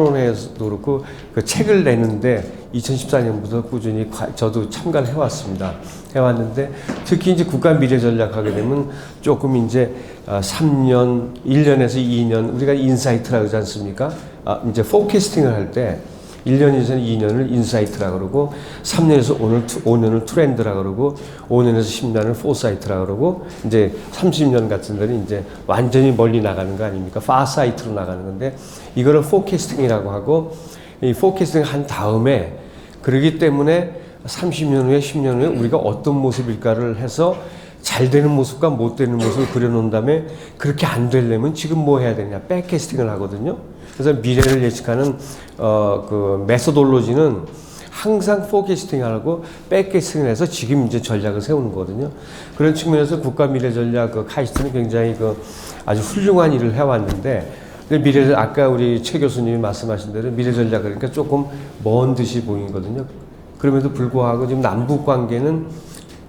토론회에서도 그렇고 그 책을 내는데 2014년부터 꾸준히 저도 참가를 해왔습니다. 해왔는데 특히 이제 국가 미래 전략 하게 되면 조금 이제 3년, 1년에서 2년 우리가 인사이트라고 하지 않습니까? 이제 포캐스팅을 할 때 1년에서 2년을 인사이트라고 그러고 3년에서 5년을 트렌드라고 그러고 5년에서 10년을 포사이트라고 그러고 이제 30년 같은 데는 이제 완전히 멀리 나가는 거 아닙니까? 파사이트로 나가는 건데 이거를 포캐스팅이라고 하고 이 포캐스팅 한 다음에 그러기 때문에 30년 후에 10년 후에 우리가 어떤 모습일까를 해서 잘 되는 모습과 못 되는 모습을 그려놓은 다음에 그렇게 안 되려면 지금 뭐 해야 되냐? 백캐스팅을 하거든요. 그래서 미래를 예측하는 그 메소돌로지는 항상 포캐스팅하고 백캐스팅을 해서 지금 이제 전략을 세우는 거거든요. 그런 측면에서 국가 미래 전략 그 카이스트는 굉장히 아주 훌륭한 일을 해왔는데 미래를 아까 우리 최 교수님이 말씀하신 대로 미래 전략 그러니까 조금 먼 듯이 보이거든요. 그럼에도 불구하고 지금 남북 관계는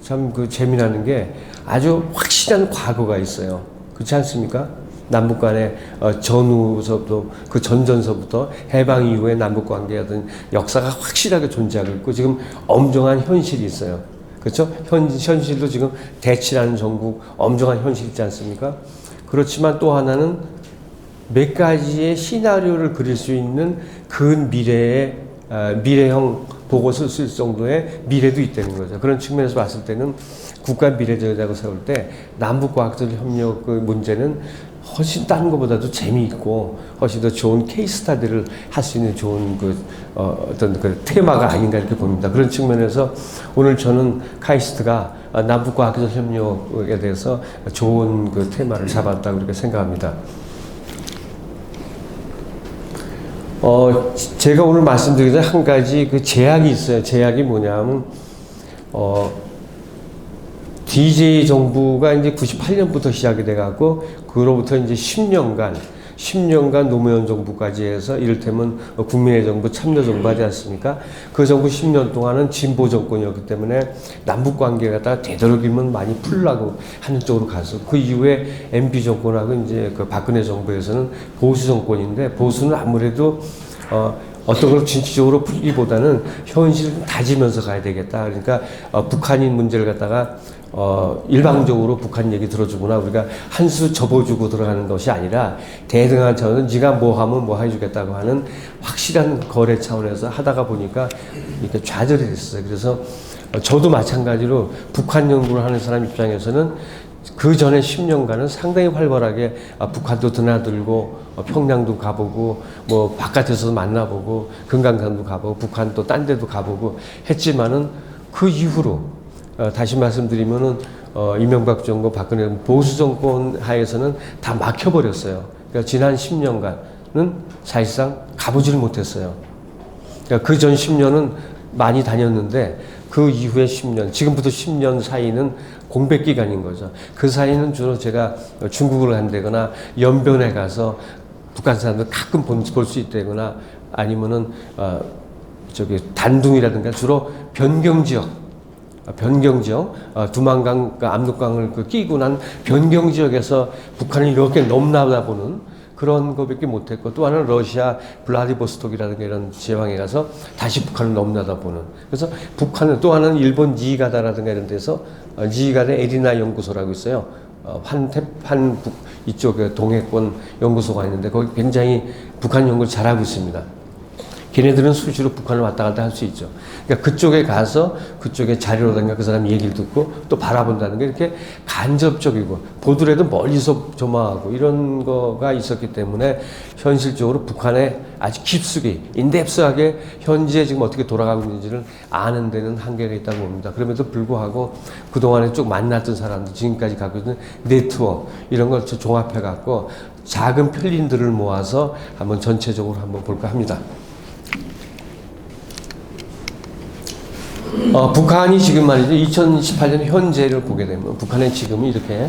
참 재미나는 게 아주 확실한 과거가 있어요. 그렇지 않습니까? 남북 간의 전후서부터 그 전전서부터 해방 이후에 남북 관계의 어떤 역사가 확실하게 존재하고 있고 지금 엄중한 현실이 있어요. 그렇죠? 현실도 지금 대치라는 정국 엄중한 현실이 있지 않습니까? 그렇지만 또 하나는 몇 가지의 시나리오를 그릴 수 있는 근미래의 미래형 보고서를 쓸 정도의 미래도 있다는 거죠. 그런 측면에서 봤을 때는 국가 미래 전략을 세울 때 남북 과학적 협력 그 문제는 훨씬 다른 것보다도 재미있고 훨씬 더 좋은 케이스 스타디를 할 수 있는 좋은 어떤 테마가 아닌가 이렇게 봅니다. 그런 측면에서 오늘 저는 카이스트가 남북 과학적 협력에 대해서 좋은 테마를 잡았다고 이렇게 생각합니다. 제가 오늘 말씀드리기 전에 한 가지 제약이 있어요. 제약이 뭐냐면, DJ 정부가 이제 98년부터 시작이 돼갖고, 그로부터 이제 10년간 노무현 정부까지 해서 이를테면 국민의 정부, 참여 정부 하지 않습니까? 그 정부 10년 동안은 진보 정권이었기 때문에 남북 관계가 갖다가 되도록이면 많이 풀려고 하는 쪽으로 가서 그 이후에 MB 정권하고 이제 박근혜 정부에서는 보수 정권인데 보수는 아무래도 어떤 걸 진취적으로 풀기보다는 현실을 다지면서 가야 되겠다. 그러니까 북한인 문제를 갖다가 일방적으로 북한 얘기 들어주거나 우리가 한 수 접어주고 들어가는 것이 아니라 대등한 차원은 네가 뭐 하면 뭐 해주겠다고 하는 확실한 거래 차원에서 하다가 보니까 이렇게 좌절이 됐어요. 그래서 저도 마찬가지로 북한 연구를 하는 사람 입장에서는 그 전에 10년간은 상당히 활발하게 북한도 드나들고 평양도 가보고 뭐 바깥에서도 만나보고 금강산도 가보고 북한 또 딴 데도 가보고 했지만은 그 이후로 다시 말씀드리면은 이명박 정부 박근혜 보수 정권 하에서는 다 막혀버렸어요. 그러니까 지난 10년간은 사실상 가보지를 못했어요. 그러니까 그 전 10년은 많이 다녔는데 그 이후에 10년, 지금부터 10년 사이는 공백 기간인 거죠. 그 사이는 주로 제가 중국을 한다거나 연변에 가서 북한 사람들 가끔 볼 수 있다거나 아니면은 단둥이라든가 주로 변경 지역, 두만강, 압록강을 끼고 난 변경 지역에서 북한을 이렇게 넘나다 보는 그런 거밖에 못했고 또 하나는 러시아 블라디보스톡이라든가 이런 지방에 가서 다시 북한을 넘나다 보는. 그래서 북한은 또 하나는 일본 니이가다라든가 이런 데서 니이가다 에리나 연구소라고 있어요. 한북 이쪽 동해권 연구소가 있는데 거기 굉장히 북한 연구를 잘하고 있습니다. 걔네들은 수시로 북한을 왔다 갔다 할 수 있죠. 그러니까 그쪽에 가서 그쪽에 자료라든가 그 사람 얘기를 듣고 또 바라본다는 게 이렇게 간접적이고 보더라도 멀리서 조망하고 이런 거가 있었기 때문에 현실적으로 북한에 아주 깊숙이 인덱스하게 현지에 지금 어떻게 돌아가고 있는지를 아는 데는 한계가 있다고 봅니다. 그럼에도 불구하고 그동안에 쭉 만났던 사람들 지금까지 갖고 있는 네트워크 이런 걸 종합해 갖고 작은 편린들을 모아서 한번 전체적으로 한번 볼까 합니다. 북한이 지금 말이죠. 2018년 현재를 보게 되면 북한의 지금이 이렇게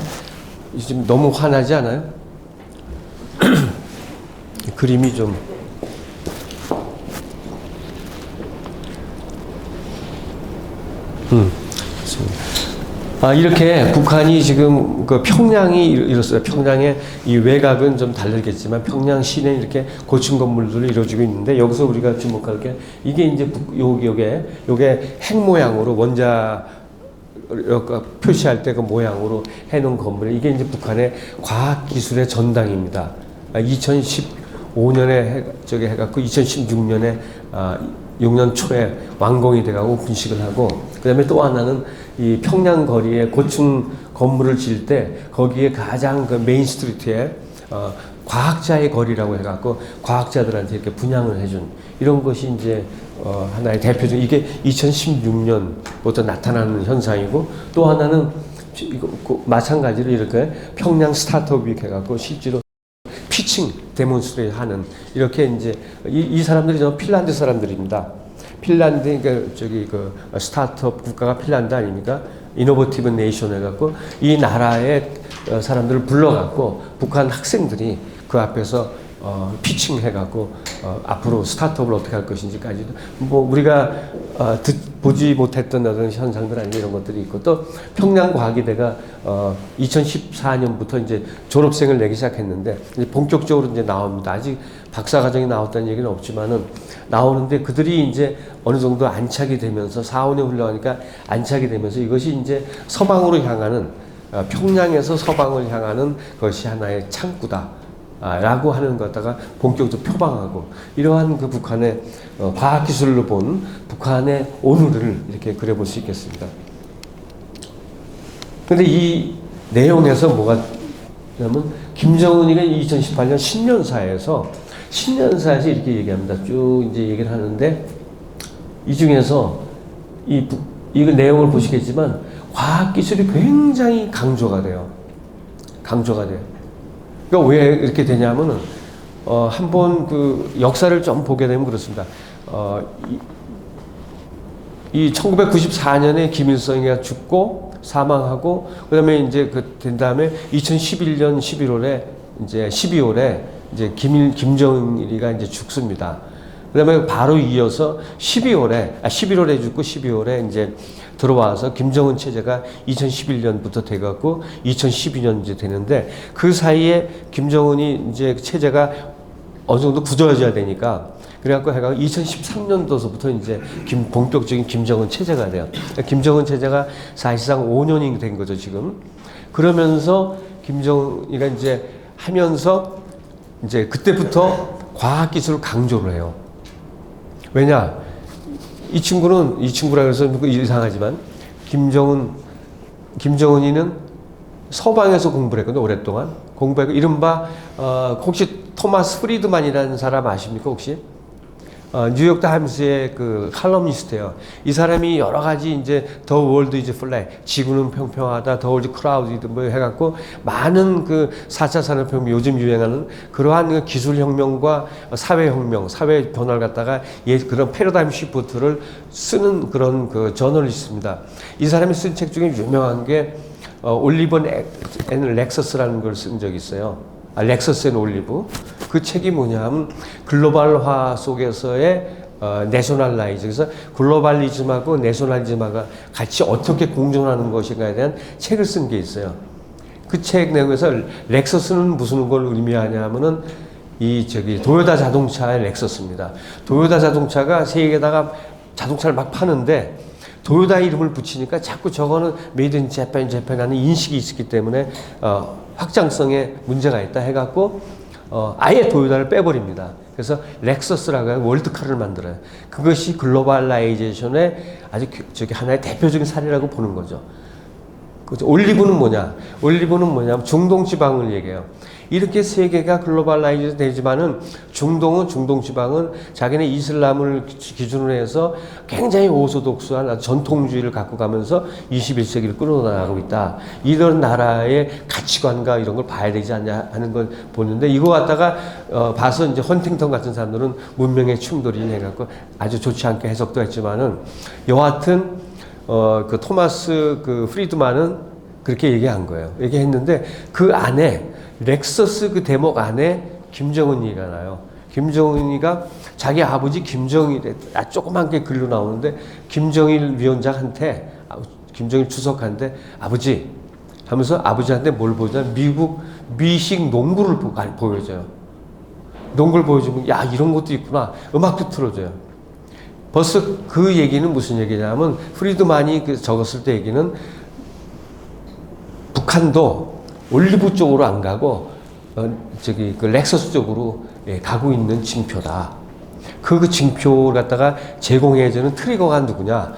지금 너무 환하지 않아요? 그림이 좀 이렇게 북한이 지금 그 평양이 이렇어요. 평양의 이 외곽은 좀 다르겠지만 평양 시내에 이렇게 고층 건물들이 이루어지고 있는데 여기서 우리가 주목할 게 이게 이제 요게 핵 모양으로 원자 표시할 때 그 모양으로 해놓은 건물 이게 이제 북한의 과학기술의 전당입니다. 2015년에 해갖고 2016년에 6년 초에 완공이 돼가고 오픈식을 하고 그 다음에 또 하나는 이 평양 거리에 고층 건물을 지을 때 거기에 가장 그 메인 스트리트에 과학자의 거리라고 해갖고 과학자들한테 이렇게 분양을 해준 이런 것이 이제 하나의 대표적 이게 2016년부터 나타나는 현상이고 또 하나는 마찬가지로 이렇게 평양 스타트업 윅 해갖고 실제로 피칭 데몬스트레이션 하는 이렇게 이제 이 사람들이 저 핀란드 사람들입니다. 핀란드 그 스타트업 국가가 핀란드 아닙니까? 이노버티브 네이션 해갖고 이 나라의 사람들을 불러갖고 북한 학생들이 그 앞에서 피칭 해갖고 앞으로 스타트업을 어떻게 할 것인지까지도 뭐 우리가 보지 못했던 어떤 현상들 아니면 이런 것들이 있고 또 평양과학의대가 2014년부터 이제 졸업생을 내기 시작했는데 이제 본격적으로 이제 나옵니다. 아직 박사과정이 나왔다는 얘기는 없지만은 나오는데 그들이 이제 어느 정도 안착이 되면서 4, 5년 흘러가니까 안착이 되면서 이것이 이제 서방으로 향하는 평양에서 서방을 향하는 것이 하나의 창구다. 라고 하는 것다가 본격적으로 표방하고 이러한 그 북한의 과학기술로 본 북한의 오늘을 이렇게 그려볼 수 있겠습니다. 근데 이 내용에서 뭐가 냐면 김정은이가 2018년 신년사에서 이렇게 얘기합니다. 쭉 이제 얘기를 하는데 이 중에서 이 내용을 보시겠지만 과학기술이 굉장히 강조가 돼요. 그러니까 왜 이렇게 되냐면은 한번 그 역사를 좀 보게 되면 그렇습니다. 이 1994년에 김일성이가 죽고 사망하고 그다음에 이제 된 다음에 2011년 11월에 이제 12월에 이제 김정일이가 이제 죽습니다. 그다음에 바로 이어서 11월에 죽고 12월에 이제 들어와서 김정은 체제가 2011년부터 돼갖고 2012년 이제 되는데 그 사이에 김정은이 이제 체제가 어느 정도 굳어져야 되니까 그래갖고 해가 2013년도서부터 이제 본격적인 김정은 체제가 돼요. 김정은 체제가 사실상 5년이 된 거죠 지금. 그러면서 김정은이가 이제 하면서 이제 그때부터 과학기술을 강조를 해요. 왜냐? 이 친구라 해서 이상하지만 김정은이는 서방에서 공부를 했거든요. 오랫동안 공부했고 이른바 혹시 토마스 프리드만이라는 사람 아십니까 혹시? 뉴욕 타임스의 그 칼럼니스트예요. 이 사람이 여러 가지 이제 더 월드 이즈 플랫, 지구는 평평하다, 더 월드 크라우디드 뭐 해갖고 많은 그 4차 산업혁명 요즘 유행하는 그러한 그 기술혁명과 사회혁명, 사회 변화를 갖다가 그런 패러다임 시프트를 쓰는 그런 그 저널리스트입니다. 이 사람이 쓴 책 중에 유명한 게 올리버 앤 렉서스라는 걸 쓴 적이 있어요. 렉서스 앤 올리브. 그 책이 뭐냐면 글로벌화 속에서의 내셔널라이즈. 그래서 글로벌리즘하고 내셔널리즘하고 같이 어떻게 공존하는 것인가에 대한 책을 쓴 게 있어요. 그 책 내용에서 렉서스는 무슨 걸 의미하냐면은 도요타 자동차의 렉서스입니다. 도요타 자동차가 세계에다가 자동차를 막 파는데 도요타 이름을 붙이니까 자꾸 저거는 메이드 인 재팬이라는 인식이 있었기 때문에 확장성에 문제가 있다 해갖고 아예 도요타를 빼버립니다. 그래서 렉서스라고 하는 월드카를 만들어요. 그것이 글로벌라이제이션의 아주 하나의 대표적인 사례라고 보는 거죠. 올리브는 뭐냐면 중동 지방을 얘기해요. 이렇게 세계가 글로벌라이즈 되지만은 중동 지방은 자기네 이슬람을 기준으로 해서 굉장히 오소독스한 전통주의를 갖고 가면서 21세기를 끌어나가고 있다. 이런 나라의 가치관과 이런 걸 봐야 되지 않냐 하는 걸 보는데 이거 갖다가 봐서 이제 헌팅턴 같은 사람들은 문명의 충돌이 해갖고 아주 좋지 않게 해석도 했지만은 여하튼 그 토마스 프리드만은 그렇게 얘기한 거예요. 얘기했는데 그 안에 렉서스 그 대목 안에 김정은이가 나요. 김정은이가 자기 아버지 김정일의 조그만 게 글로 나오는데 김정일 위원장한테 김정일 추석하는데 아버지 하면서 아버지한테 뭘 보여주냐? 미국 미식 농구를 보여줘요. 농구를 보여주면 야 이런 것도 있구나. 음악도 틀어줘요. 벌써 그 얘기는 무슨 얘기냐면 프리드만이 적었을 때 얘기는 북한도 올리브 쪽으로 안 가고 그 렉서스 쪽으로 가고 있는 징표다. 그 징표를 갖다가 제공해주는 트리거가 누구냐?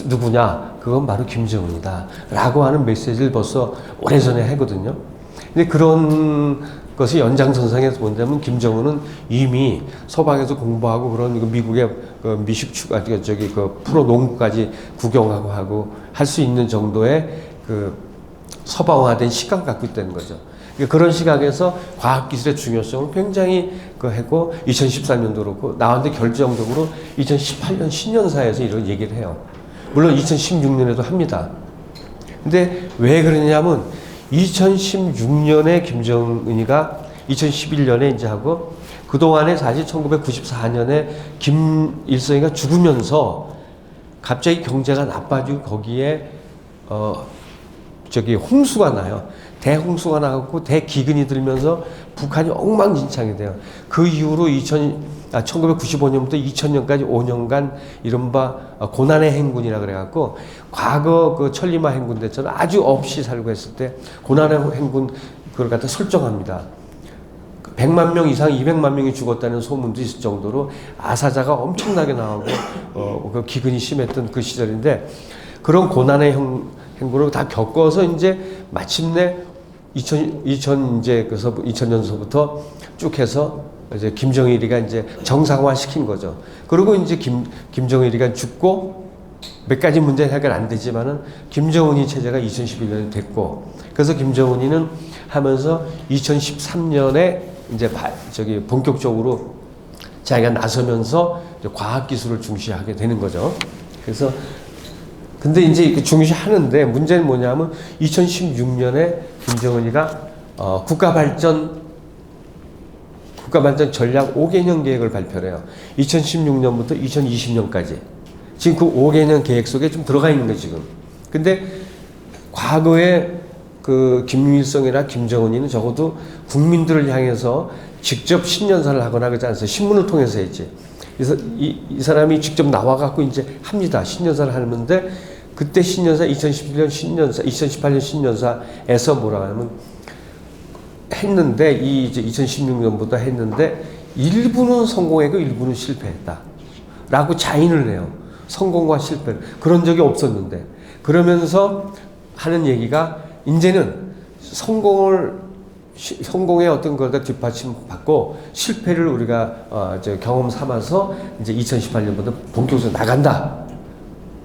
누구냐? 그건 바로 김정은이다. 라고 하는 메시지를 벌써 오래전에 하거든요. 근데 그런 것이 연장선상에서 본다면 김정은은 이미 서방에서 공부하고 그런 미국의 미식축, 프로 농구까지 구경하고 하고 할 수 있는 정도의 서방화된 시각을 갖고 있다는 거죠. 그런 시각에서 과학기술의 중요성을 굉장히 했고 2014년도 그렇고 나왔는데 결정적으로 2018년 신년사에서 이런 얘기를 해요. 물론 2016년에도 합니다. 근데 왜 그러냐면 2016년에 김정은이가 2011년에 이제 하고 그동안에 사실 1994년에 김일성이가 죽으면서 갑자기 경제가 나빠지고 거기에 홍수가 나요. 대홍수가 나고 대기근이 들면서 북한이 엉망진창이 돼요. 그 이후로 1995년부터 2000년까지 5년간 이른바 고난의 행군이라 그래갖고 과거 그 천리마 행군 때처럼 아주 없이 살고 했을 때 고난의 행군 그걸 갖다 설정합니다. 100만 명 이상 200만 명이 죽었다는 소문도 있을 정도로 아사자가 엄청나게 나오고 그 기근이 심했던 그 시절인데 그런 고난의 행군을 다 겪어서 이제 마침내 2000년서부터 쭉 해서 이제 김정일이가 이제 정상화 시킨 거죠. 그리고 이제 김정일이가 죽고 몇 가지 문제 해결 안 되지만은 김정은이 체제가 2011년에 됐고 그래서 김정은이는 하면서 2013년에 이제 본격적으로 자기가 나서면서 과학기술을 중시하게 되는 거죠. 그래서 근데 이제 중시하는데 문제는 뭐냐면 2016년에 김정은이가 국가발전 전략 5개년 계획을 발표를 해요. 2016년부터 2020년까지. 지금 그 5개년 계획 속에 좀 들어가 있는 거예요, 지금. 근데 과거에 그 김일성이나 김정은이는 적어도 국민들을 향해서 직접 신년사를 하거나 그러지 않았어요. 신문을 통해서 했지. 그래서 이 사람이 직접 나와갖고 이제 합니다. 신년사를 하는데 그때 신년사 2011년 신년사, 2018년 신년사에서 뭐라 하면 했는데 이제 2016년부터 했는데 일부는 성공했고 일부는 실패했다. 라고 자인을 해요. 성공과 실패. 그런 적이 없었는데. 그러면서 하는 얘기가 이제는 성공의 어떤 걸 다 뒷받침 받고 실패를 우리가 경험 삼아서 이제 2018년부터 본격적으로 나간다.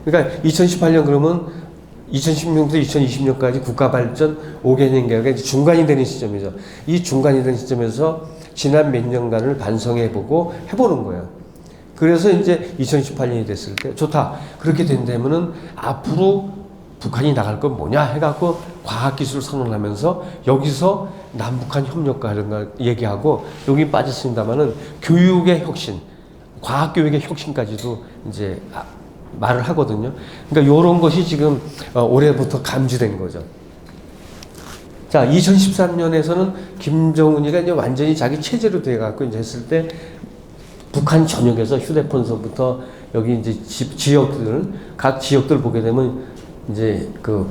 그러니까 2018년 그러면 2016년부터 2020년까지 국가발전 5개년 계획이 중간이 되는 시점이죠. 이 중간이 되는 시점에서 지난 몇 년간을 반성해보고 해보는 거예요. 그래서 이제 2018년이 됐을 때 좋다. 그렇게 된다면은 앞으로 북한이 나갈 건 뭐냐 해갖고 과학기술 선언하면서 여기서 남북한 협력과 이런 걸 얘기하고 여기 빠졌습니다만은 교육의 혁신, 과학교육의 혁신까지도 이제 말을 하거든요. 그러니까 이런 것이 지금 올해부터 감지된 거죠. 자, 2013년에서는 김정은이가 이제 완전히 자기 체제로 돼갖고 이제 했을 때 북한 전역에서 휴대폰서부터 여기 이제 각 지역들 보게 되면 이제 그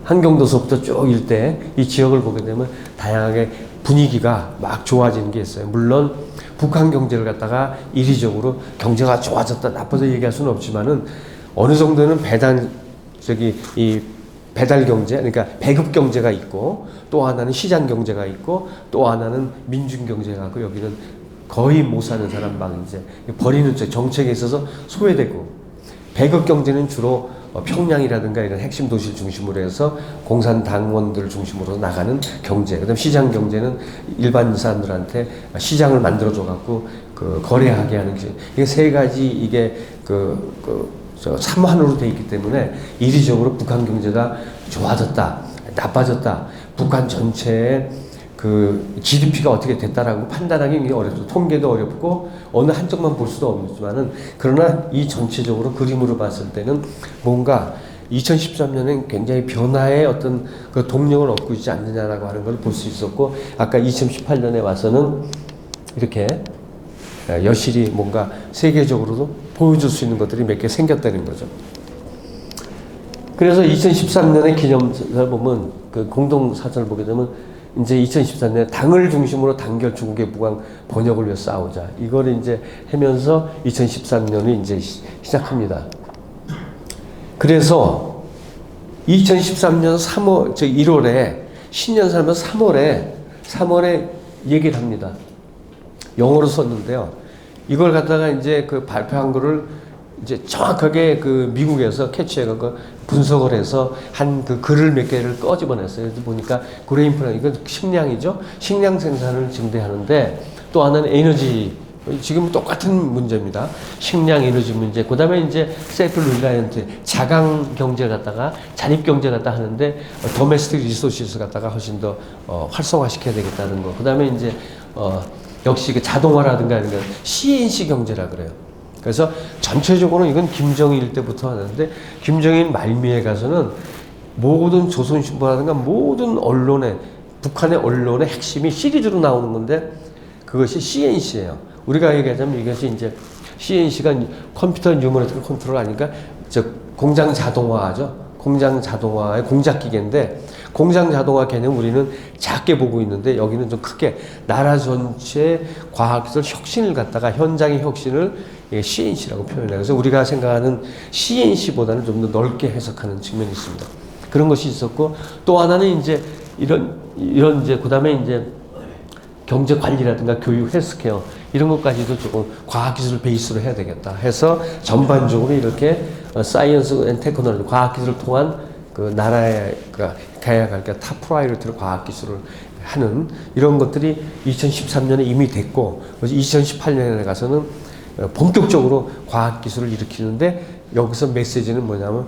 한경도서부터 쭉 일대 이 지역을 보게 되면 다양하게 분위기가 막 좋아지는 게 있어요. 물론 북한 경제를 갖다가 이리적으로 경제가 좋아졌다 나빠져 얘기할 수는 없지만은 어느 정도는 이 배달 경제, 그러니까 배급 경제가 있고 또 하나는 시장 경제가 있고 또 하나는 민중 경제가 있고 여기는 거의 못 사는 사람만 이제 버리는 정책에 있어서 소외되고 배급 경제는 주로 평양이라든가 이런 핵심 도시를 중심으로 해서 공산당원들 중심으로 나가는 경제. 그다음 시장 경제는 일반 사람들한테 시장을 만들어줘 갖고 거래하게 하는 게 이게 세 가지 이게 삼환으로 돼 있기 때문에 이리적으로 북한 경제가 좋아졌다, 나빠졌다. 북한 전체의 그 GDP가 어떻게 됐다라고 판단하기 굉장히 어렵죠. 통계도 어렵고 어느 한쪽만 볼 수도 없지만은 그러나 이 전체적으로 그림으로 봤을 때는 뭔가 2013년엔 굉장히 변화의 어떤 그 동력을 얻고 있지 않느냐라고 하는 걸 볼 수 있었고 아까 2018년에 와서는 이렇게 여실히 뭔가 세계적으로도 보여줄 수 있는 것들이 몇 개 생겼다는 거죠. 그래서 2013년의 기념사를 보면 그 공동사전을 보게 되면 이제 2013년에 당을 중심으로 단결 중국의 무강 번영을 위해 싸우자. 이걸 이제 하면서 2013년이 이제 시작합니다. 그래서 2013년 3월, 1월에 신년 살면 3월에 얘기를 합니다. 영어로 썼는데요. 이걸 갖다가 이제 그 발표한 거를 이제 정확하게 그 미국에서 캐치해서 분석을 해서 한 그 글을 몇 개를 꺼집어냈어요. 그래서 보니까 그레인 플랜, 이건 식량이죠. 식량 생산을 증대하는데 또 하나는 에너지, 지금 똑같은 문제입니다. 식량 에너지 문제. 그 다음에 이제 셀프 릴라이언트, 자강 경제 갖다가 자립 경제 갖다 하는데 도메스틱 리소시스 갖다가 훨씬 더 활성화시켜야 되겠다는 거. 그 다음에 이제 역시 그 자동화라든가 이런 거 CNC 경제라 그래요. 그래서 전체적으로 이건 김정일 때부터 하는데 김정일 말미에 가서는 모든 조선신보라든가 모든 언론의 북한의 언론의 핵심이 시리즈로 나오는 건데 그것이 CNC예요. 우리가 얘기하자면 이것이 이제 CNC가 컴퓨터 뉴머리컬 컨트롤 아니까 공장 자동화죠. 공장 자동화의 공작 기계인데 공장 자동화 개념 우리는 작게 보고 있는데 여기는 좀 크게 나라 전체 과학기술 혁신을 갖다가 현장의 혁신을 CNC라고 표현해요. 그래서 우리가 생각하는 CNC보다는 좀 더 넓게 해석하는 측면이 있습니다. 그런 것이 있었고 또 하나는 이제 이런 이제 그다음에 이제 경제 관리라든가 교육, 헬스케어 이런 것까지도 조금 과학기술을 베이스로 해야 되겠다 해서 전반적으로 이렇게 사이언스 앤 테크놀로지 과학기술을 통한 그 나라의 가야 할 탑 프라이어리티로 과학기술을 하는 이런 것들이 2013년에 이미 됐고 2018년에 가서는 본격적으로 과학기술을 일으키는데 여기서 메시지는 뭐냐면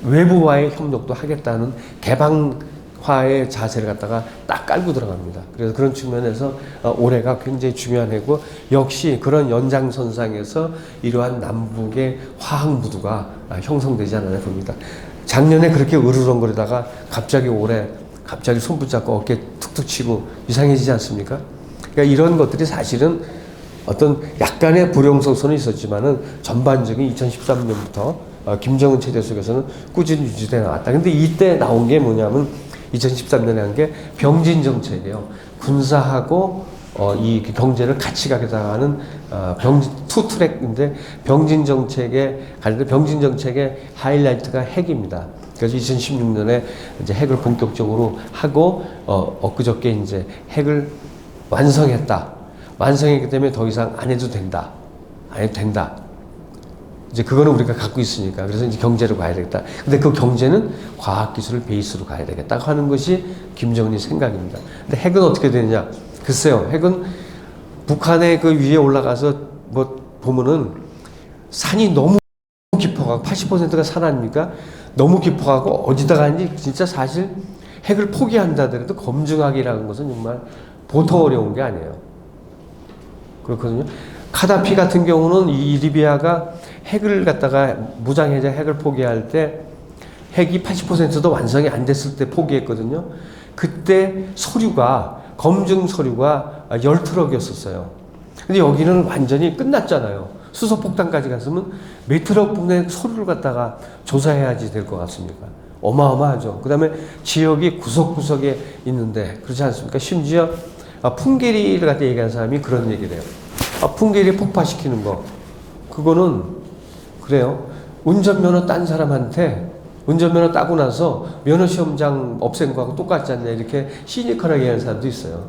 외부와의 협력도 하겠다는 개방화의 자세를 갖다가 딱 깔고 들어갑니다. 그래서 그런 측면에서 올해가 굉장히 중요한 해고 역시 그런 연장선상에서 이러한 남북의 화학 무드가 형성되지 않았나 봅니다. 작년에 그렇게 으르렁거리다가 갑자기 올해 갑자기 손 붙잡고 어깨 툭툭 치고 이상해지지 않습니까? 그러니까 이런 것들이 사실은 어떤 약간의 불용성선은 있었지만은 전반적인 2013년부터 김정은 체제 속에서는 꾸준히 유지되어 나왔다. 근데 이때 나온 게 뭐냐면 2013년에 한 게 병진 정책이에요. 군사하고 이 경제를 같이 가겠다 하는 투 트랙인데 병진 정책의 하이라이트가 핵입니다. 그래서 2016년에 이제 핵을 본격적으로 하고 엊그저께 이제 핵을 완성했다. 완성했기 때문에 더 이상 안 해도 된다. 안 해도 된다. 이제 그거는 우리가 갖고 있으니까. 그래서 이제 경제로 가야 되겠다. 근데 그 경제는 과학기술을 베이스로 가야 되겠다 하는 것이 김정은의 생각입니다. 근데 핵은 어떻게 되느냐? 글쎄요. 핵은 북한의 그 위에 올라가서 뭐 보면은 산이 너무 깊어가고 80%가 산 아닙니까? 너무 깊어가고 어디다 가는지 진짜 사실 핵을 포기한다 하더라도 검증하기라는 것은 정말 보통 어려운 게 아니에요. 그렇거든요. 카다피 같은 경우는 이 리비아가 핵을 갖다가 무장해제 핵을 포기할 때 핵이 80%도 완성이 안 됐을 때 포기했거든요. 그때 검증 서류가 10트럭이었었어요. 근데 여기는 완전히 끝났잖아요. 수소폭탄까지 갔으면 몇 트럭 분의 서류를 갖다가 조사해야지 될 것 같습니까? 어마어마하죠. 그 다음에 지역이 구석구석에 있는데 그렇지 않습니까? 심지어 풍계리를 갖다 얘기하는 사람이 그런 얘기를 해요. 풍계리 폭파시키는 거 그거는 그래요. 운전면허 딴 사람한테 운전면허 따고 나서 면허시험장 없앤 거하고 똑같지 않냐 이렇게 시니컬하게 하는 사람도 있어요.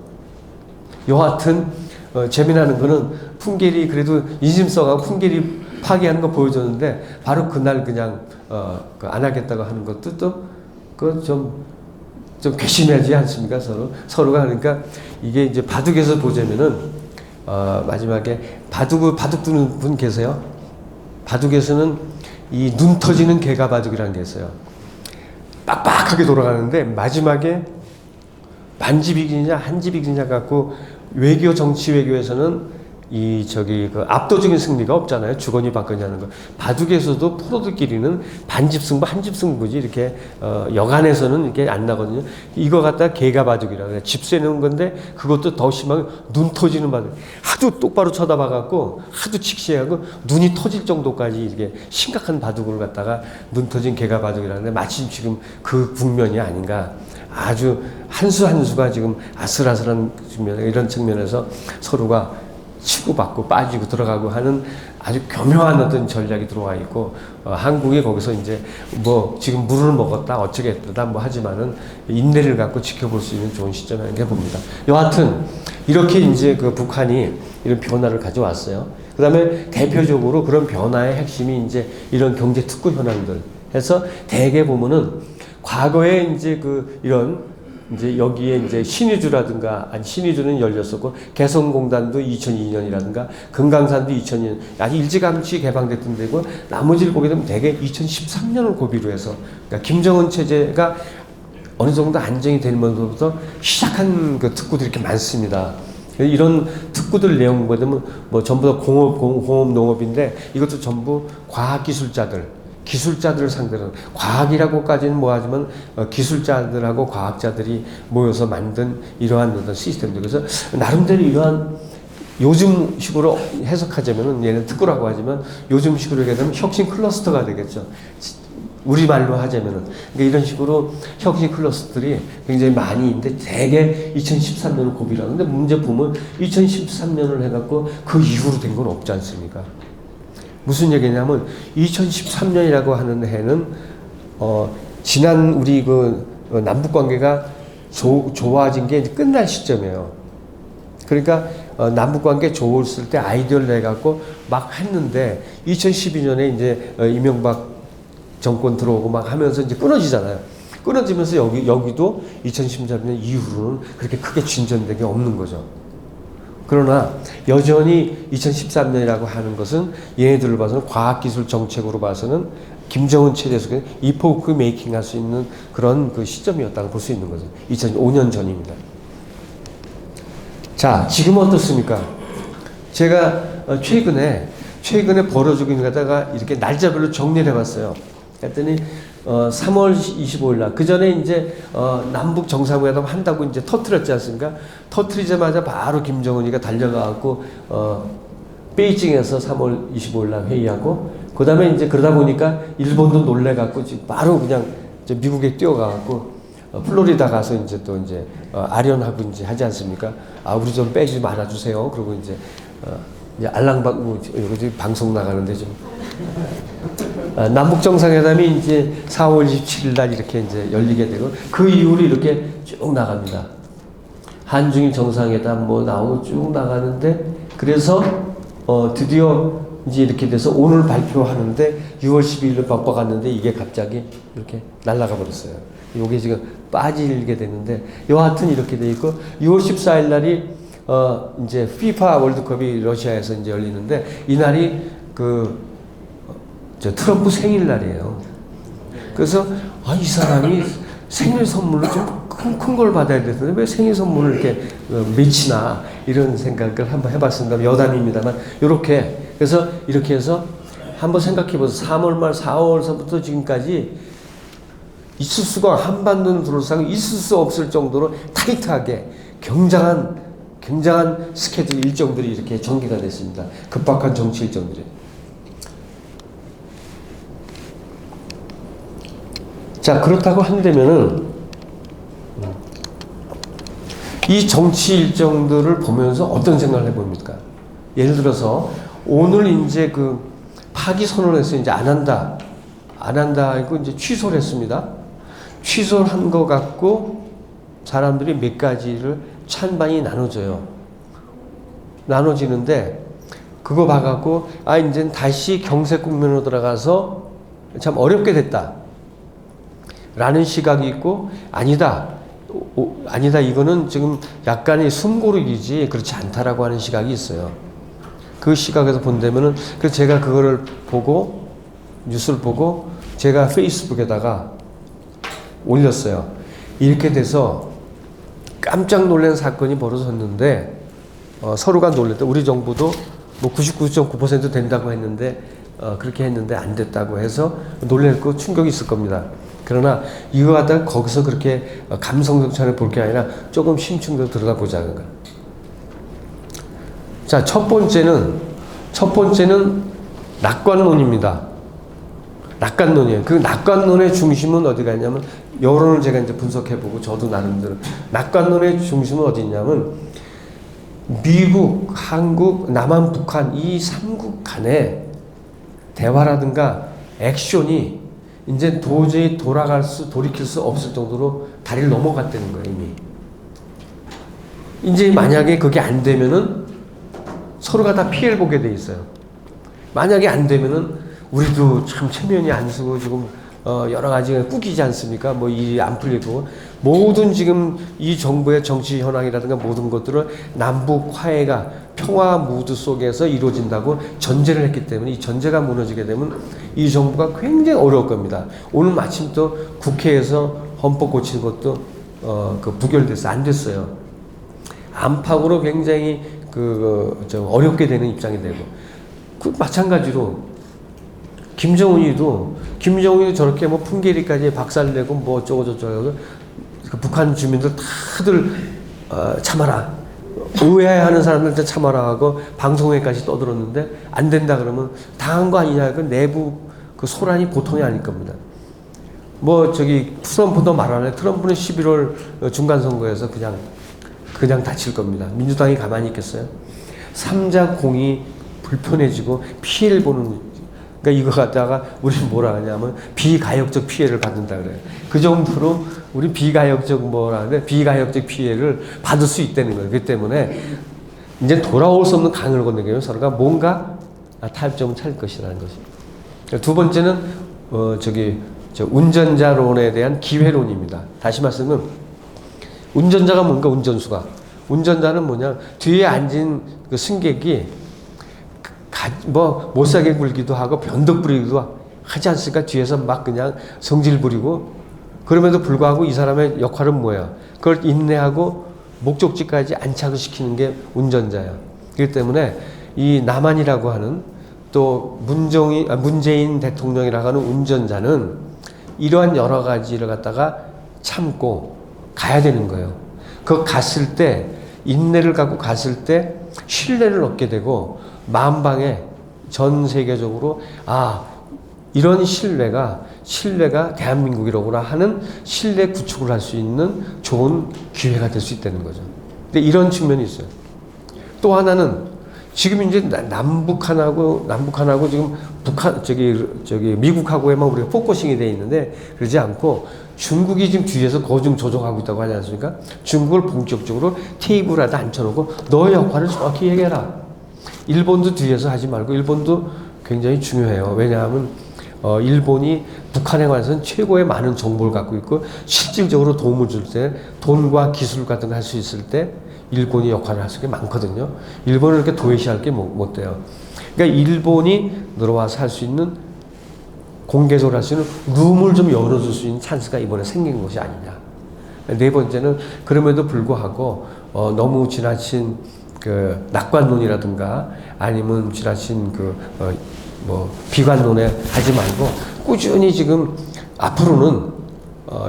여하튼 재미나는 거는 풍계리 그래도 인심 써가고 풍계리 파괴하는 거 보여줬는데 바로 그날 그냥 안 하겠다고 하는 것도 또 그 좀 괘씸하지 않습니까? 서로가. 그러니까 이게 이제 바둑에서 보자면은 마지막에 바둑 두는 분 계세요? 바둑에서는 이 눈 터지는 개가 바둑이라는 게 있어요. 빡빡하게 돌아가는데 마지막에 반집이기냐 한집이기냐 갖고 외교 정치 외교에서는 그 압도적인 승리가 없잖아요. 주거니 받거니 하는 거. 바둑에서도 프로들끼리는 반집 승부, 한집 승부지 이렇게 여간에서는 이렇게 안 나거든요. 이거 갖다 개가 바둑이라고 해요. 집 세는 건데 그것도 더 심하게 눈 터지는 바둑. 하도 똑바로 쳐다봐 갖고 하도 칙시하고 눈이 터질 정도까지 이렇게 심각한 바둑을 갖다가 눈 터진 개가 바둑이라는데 마치 지금 그 국면이 아닌가. 아주 한 수 한 수가 지금 아슬아슬한 측면, 이런 측면에서 서로가 치고받고 빠지고 들어가고 하는 아주 교묘한 어떤 전략이 들어와 있고, 한국이 거기서 이제 뭐 지금 물을 먹었다 어쩌겠다 뭐 하지만은 인내를 갖고 지켜볼 수 있는 좋은 시점이 아닌가 봅니다. 여하튼 이렇게 이제 그 북한이 이런 변화를 가져왔어요. 그 다음에 대표적으로 그런 변화의 핵심이 이제 이런 경제 특구 현황들 해서 대개 보면은 과거에 이제 이런 이제 여기에 이제 신의주라든가, 아니 신의주는 열렸었고, 개성공단도 2002년이라든가, 금강산도 2002년, 아주 일찌감치 개방됐던 데고, 나머지를 보게 되면 대개 2013년을 고비로 해서, 그러니까 김정은 체제가 어느 정도 안정이 되면서부터 시작한 그 특구들이 이렇게 많습니다. 이런 특구들 내용 보면 뭐 전부 다 공업, 농업인데, 이것도 전부 과학기술자들, 기술자들을 상대로 과학이라고까지는 뭐하지만 기술자들하고 과학자들이 모여서 만든 이러한 어떤 시스템들. 그래서 나름대로 이러한 요즘식으로 해석하자면은 얘는 특구라고 하지만 요즘식으로 얘기하면 혁신 클러스터가 되겠죠. 우리말로 하자면은. 그러니까 이런 식으로 혁신 클러스터들이 굉장히 많이 있는데 대개 2013년을 고비라는데 문제 보면 2013년을 해갖고 그 이후로 된 건 없지 않습니까? 무슨 얘기냐면 2013년이라고 하는 해는 지난 우리 남북 관계가 좋아진 게 이제 끝날 시점이에요. 그러니까 남북 관계 좋았을 때 아이디어를 내 갖고 막 했는데 2012년에 이제 이명박 정권 들어오고 막 하면서 이제 끊어지잖아요. 끊어지면서 여기도 2013년 이후로는 그렇게 크게 진전된 게 없는 거죠. 그러나 여전히 2013년이라고 하는 것은 얘네들을 봐서는 과학기술 정책으로 봐서는 김정은 체제 속에 이포크 메이킹 할 수 있는 그런 그 시점이었다고 볼 수 있는 거죠. 2005년 전입니다. 자, 지금은 어떻습니까? 제가 최근에 벌어지고 있는 거다가 이렇게 날짜별로 정리를 해봤어요. 그랬더니 3월 25일 날, 그 전에 이제 남북 정상회담 한다고 이제 터트렸지 않습니까? 터트리자마자 바로 김정은이가 달려가갖고 베이징에서 3월 25일 날 회의하고, 그 다음에 이제 그러다 보니까 일본도 놀래갖고 지금 바로 그냥 이제 미국에 뛰어가갖고 플로리다 가서 이제 또 이제 아련하고 이제 하지 않습니까? 아, 우리 좀 빼지 말아주세요. 그리고 이제 알랑방 여기 방송 나가는데 좀. 남북 정상회담이 이제 4월 27일 날 이렇게 이제 열리게 되고, 그 이후로 이렇게 쭉 나갑니다. 한중일 정상회담 뭐 나오고 쭉 나가는데, 그래서 드디어 이제 이렇게 돼서 오늘 발표하는데 6월 12일로 바꿔갔는데 이게 갑자기 이렇게 날아가 버렸어요. 요게 지금 빠지게 됐는데, 여하튼 이렇게 돼 있고, 6월 14일 날이 이제 FIFA 월드컵이 러시아에서 이제 열리는데, 이날이 트럼프 생일날이에요. 그래서 이 사람이 생일 선물로 좀 큰 걸 받아야 되는데 왜 생일 선물을 이렇게 미치나, 이런 생각을 한번 해봤습니다. 여담입니다만 이렇게, 그래서 이렇게 해서 한번 생각해보세요. 3월 말 4월서부터 지금까지 있을 수가, 한반도는 둘러싸고 있을 수 없을 정도로 타이트하게 굉장한 스케줄 일정들이 이렇게 전개가 됐습니다. 급박한 정치 일정들이. 자, 그렇다고 한다면은 이 정치 일정들을 보면서 어떤 생각을 해봅니까? 예를 들어서 오늘 이제 파기 선언에서 이제 안 한다 이거 이제 취소를 했습니다. 취소를 한 거 갖고 사람들이 몇 가지를 찬반이 나눠지는데, 그거 봐갖고 이제 다시 경색 국면으로 들어가서 참 어렵게 됐다 라는 시각이 있고, 아니다 이거는 지금 약간의 숨고르기지 그렇지 않다라고 하는 시각이 있어요. 그 시각에서 본다면은, 그래서 제가 그거를 보고, 뉴스를 보고 제가 페이스북에다가 올렸어요. 이렇게 돼서 깜짝 놀란 사건이 벌어졌는데 서로가 놀랬다. 우리 정부도 뭐 99.9% 된다고 했는데 그렇게 했는데 안 됐다고 해서 놀랬고 충격이 있을 겁니다. 그러나 이거 갖다가 거기서 그렇게 감성적처럼 볼 게 아니라 조금 심층적으로 들여다보자는 거예요. 자, 첫 번째는 낙관론입니다. 낙관론이에요. 그 낙관론의 중심은 어디가 있냐면, 여론을 제가 이제 분석해보고 저도 나름대로 낙관론의 중심은 어디 있냐면, 미국, 한국, 남한, 북한 이 3국 간의 대화라든가 액션이 이제 도저히 돌이킬 수 없을 정도로 다리를 넘어갔다는 거예요, 이미. 이제 만약에 그게 안 되면은 서로가 다 피해를 보게 돼 있어요. 만약에 안 되면은 우리도 참 체면이 안 쓰고 지금 여러 가지가 꾸기지 않습니까? 뭐 일이 안 풀리고 모든 지금 이 정부의 정치 현황이라든가 모든 것들을 남북 화해가 평화 무드 속에서 이루어진다고 전제를 했기 때문에 이 전제가 무너지게 되면 이 정부가 굉장히 어려울 겁니다. 오늘 마침 또 국회에서 헌법 고치는 것도 부결돼서 안 됐어요. 안팎으로 굉장히 어렵게 되는 입장이 되고, 마찬가지로 김정은이도 저렇게 뭐 풍계리까지 박살내고 뭐 어쩌고저쩌고 그 북한 주민들 다들 참아라, 의아해하는 사람들한테 참아라 하고 방송에까지 떠들었는데 안 된다 그러면 당한 거 아니냐. 그 내부 그 소란이 보통이 아닐 겁니다. 뭐 트럼프도 말하네. 트럼프는 11월 중간선거에서 그냥 다칠 겁니다. 민주당이 가만히 있겠어요? 3자 공이 불편해지고 피해를 보는, 그러니까 이거 갖다가 우리는 뭐라 하냐면 비가역적 피해를 받는다 그래요. 그 정도로 우리 비가역적 피해를 받을 수 있다는 거예요. 그렇기 때문에 이제 돌아올 수 없는 강을 건너게 서로가 뭔가 타협점을 찾을 것이라는 것입니다. 두 번째는 운전자론에 대한 기회론입니다. 다시 말씀은 운전자가 뭔가 운전자는 뭐냐, 뒤에 앉은 그 승객이 못 살게 굴기도 하고 변덕 부리기도 하지 않습니까? 뒤에서 막 그냥 성질 부리고. 그럼에도 불구하고 이 사람의 역할은 뭐야? 그걸 인내하고 목적지까지 안착을 시키는 게 운전자야. 그렇기 때문에 이 남한이라고 하는, 또 문재인 대통령이라고 하는 운전자는 이러한 여러 가지를 갖다가 참고 가야 되는 거예요. 갔을 때, 인내를 갖고 갔을 때 신뢰를 얻게 되고, 만방에 전 세계적으로 이런 신뢰가 대한민국이라고나 하는 신뢰 구축을 할 수 있는 좋은 기회가 될 수 있다는 거죠. 근데 이런 측면이 있어요. 또 하나는 지금 이제 남북한하고 지금 미국하고에만 우리가 포커싱이 돼 있는데, 그러지 않고 중국이 지금 뒤에서 거중 조종하고 있다고 하지 않습니까? 중국을 본격적으로 테이블에 앉혀놓고 너의 역할을 정확히 얘기해라. 일본도 뒤에서 하지 말고, 일본도 굉장히 중요해요. 왜냐하면 일본이 북한에 관해서는 최고의 많은 정보를 갖고 있고, 실질적으로 도움을 줄 때 돈과 기술 같은 거 할 수 있을 때 일본이 역할을 할 수 있는 게 많거든요. 일본은 이렇게 도외시할 게 못 돼요. 그러니까 일본이 들어와서 할 수 있는, 공개적으로 할 수 있는 룸을 좀 열어줄 수 있는 찬스가 이번에 생긴 것이 아니냐. 네 번째는 그럼에도 불구하고 너무 지나친 낙관론이라든가 아니면 지나친 비관론에 하지 말고 꾸준히 지금 앞으로는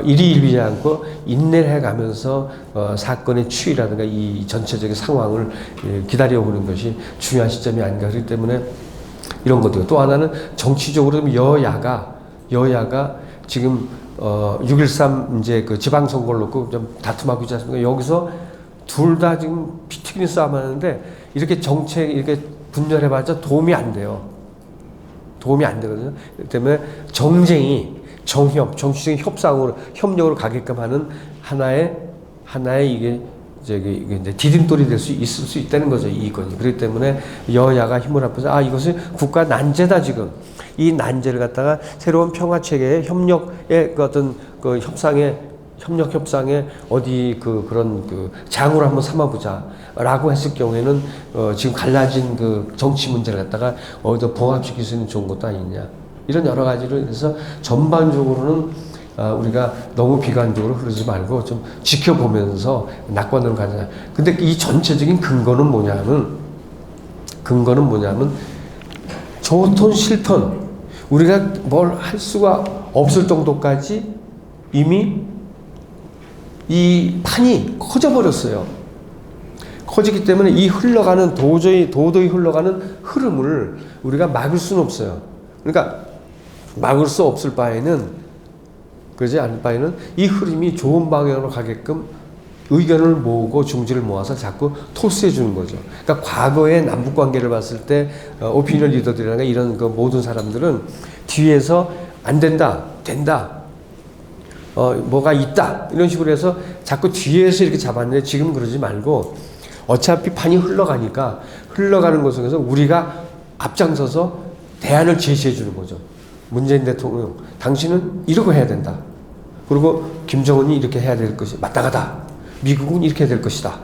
일희일비하지 않고 인내를 해가면서 사건의 추이라든가 이 전체적인 상황을 기다려보는 것이 중요한 시점이 아닌가. 그렇기 때문에 이런 것들. 또 하나는 정치적으로 여야가 지금 6.13 이제 지방선거를 놓고 좀 다툼하고 있지 않습니까? 여기서 둘 다 지금 피튀기는 싸움 하는데, 이렇게 정책 이렇게 분열해봤자 도움이 안 돼요. 도움이 안 되거든요. 그렇기 때문에 정치적인 협력으로 가게끔 하는 하나의 이게 이제 디딤돌이 될 수 있을 수 있다는 거죠, 이 건이. 그렇기 때문에 여야가 힘을 합해서 이것은 국가 난제다 지금. 이 난제를 갖다가 새로운 평화 체계의 협력의 어떤 협상에 어디 그런 장으로 한번 삼아보자라고 했을 경우에는 지금 갈라진 정치 문제를 갖다가 어디서 봉합시킬 수 있는 좋은 것도 아니냐. 이런 여러 가지로 해서 전반적으로는 우리가 너무 비관적으로 흐르지 말고 좀 지켜보면서 낙관으로 가자. 근데 이 전체적인 근거는 뭐냐면 좋던 싫던 우리가 뭘 할 수가 없을 정도까지 이미 이 판이 커져버렸어요. 커지기 때문에 이 도저히 흘러가는 흐름을 우리가 막을 수는 없어요. 그러니까 막을 수 없을 바에는 그러지 않을 바에는 이 흐름이 좋은 방향으로 가게끔 의견을 모으고 중지를 모아서 자꾸 토스해 주는 거죠. 그러니까 과거의 남북 관계를 봤을 때 오피니언 리더들이나 이런 그 모든 사람들은 뒤에서 안 된다, 된다, 뭐가 있다 이런 식으로 해서 자꾸 뒤에서 이렇게 잡았는데 지금 그러지 말고 어차피 판이 흘러가니까 흘러가는 것 속에서 우리가 앞장서서 대안을 제시해 주는 거죠. 문재인 대통령, 당신은 이러고 해야 된다. 그리고 김정은이 이렇게 해야 될 것이 마땅하다. 미국은 이렇게 해야 될 것이다.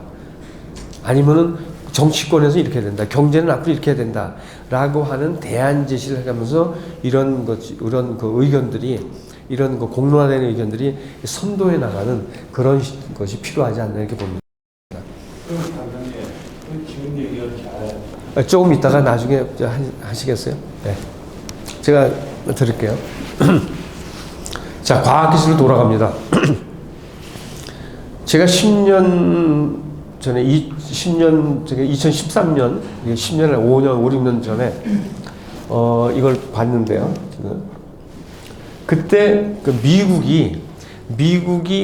아니면은 정치권에서 이렇게 해야 된다. 경제는 앞으로 이렇게 해야 된다. 라고 하는 대안 제시를 해가면서 이런 그 의견들이, 이런 그 공론화되는 의견들이 선도해 나가는 그런 것이 필요하지 않나 이렇게 봅니다. 지금 얘기가 잘. 조금 이따가 나중에 하시겠어요? 네. 제가 드릴게요. 자, 과학기술로 돌아갑니다. 제가 10년 전에, 2013년, 10년, 5년, 5, 6년 전에, 이걸 봤는데요. 지금. 그때 그 미국이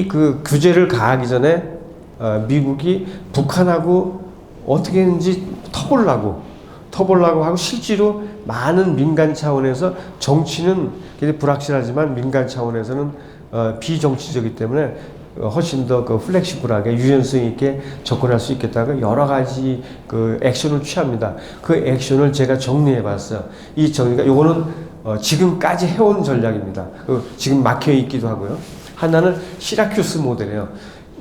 그 규제를 가하기 전에, 미국이 북한하고 어떻게 했는지 터보려고 하고 실제로 많은 민간 차원에서 정치는 굉장히 불확실하지만 민간 차원에서는 비정치적이기 때문에 훨씬 더 그 플렉시블하게 유연성 있게 접근할 수 있겠다고 여러 가지 그 액션을 취합니다. 그 액션을 제가 정리해 봤어요. 이 정리가 요거는 지금까지 해온 전략입니다. 지금 막혀 있기도 하고요. 하나는 시라큐스 모델이에요.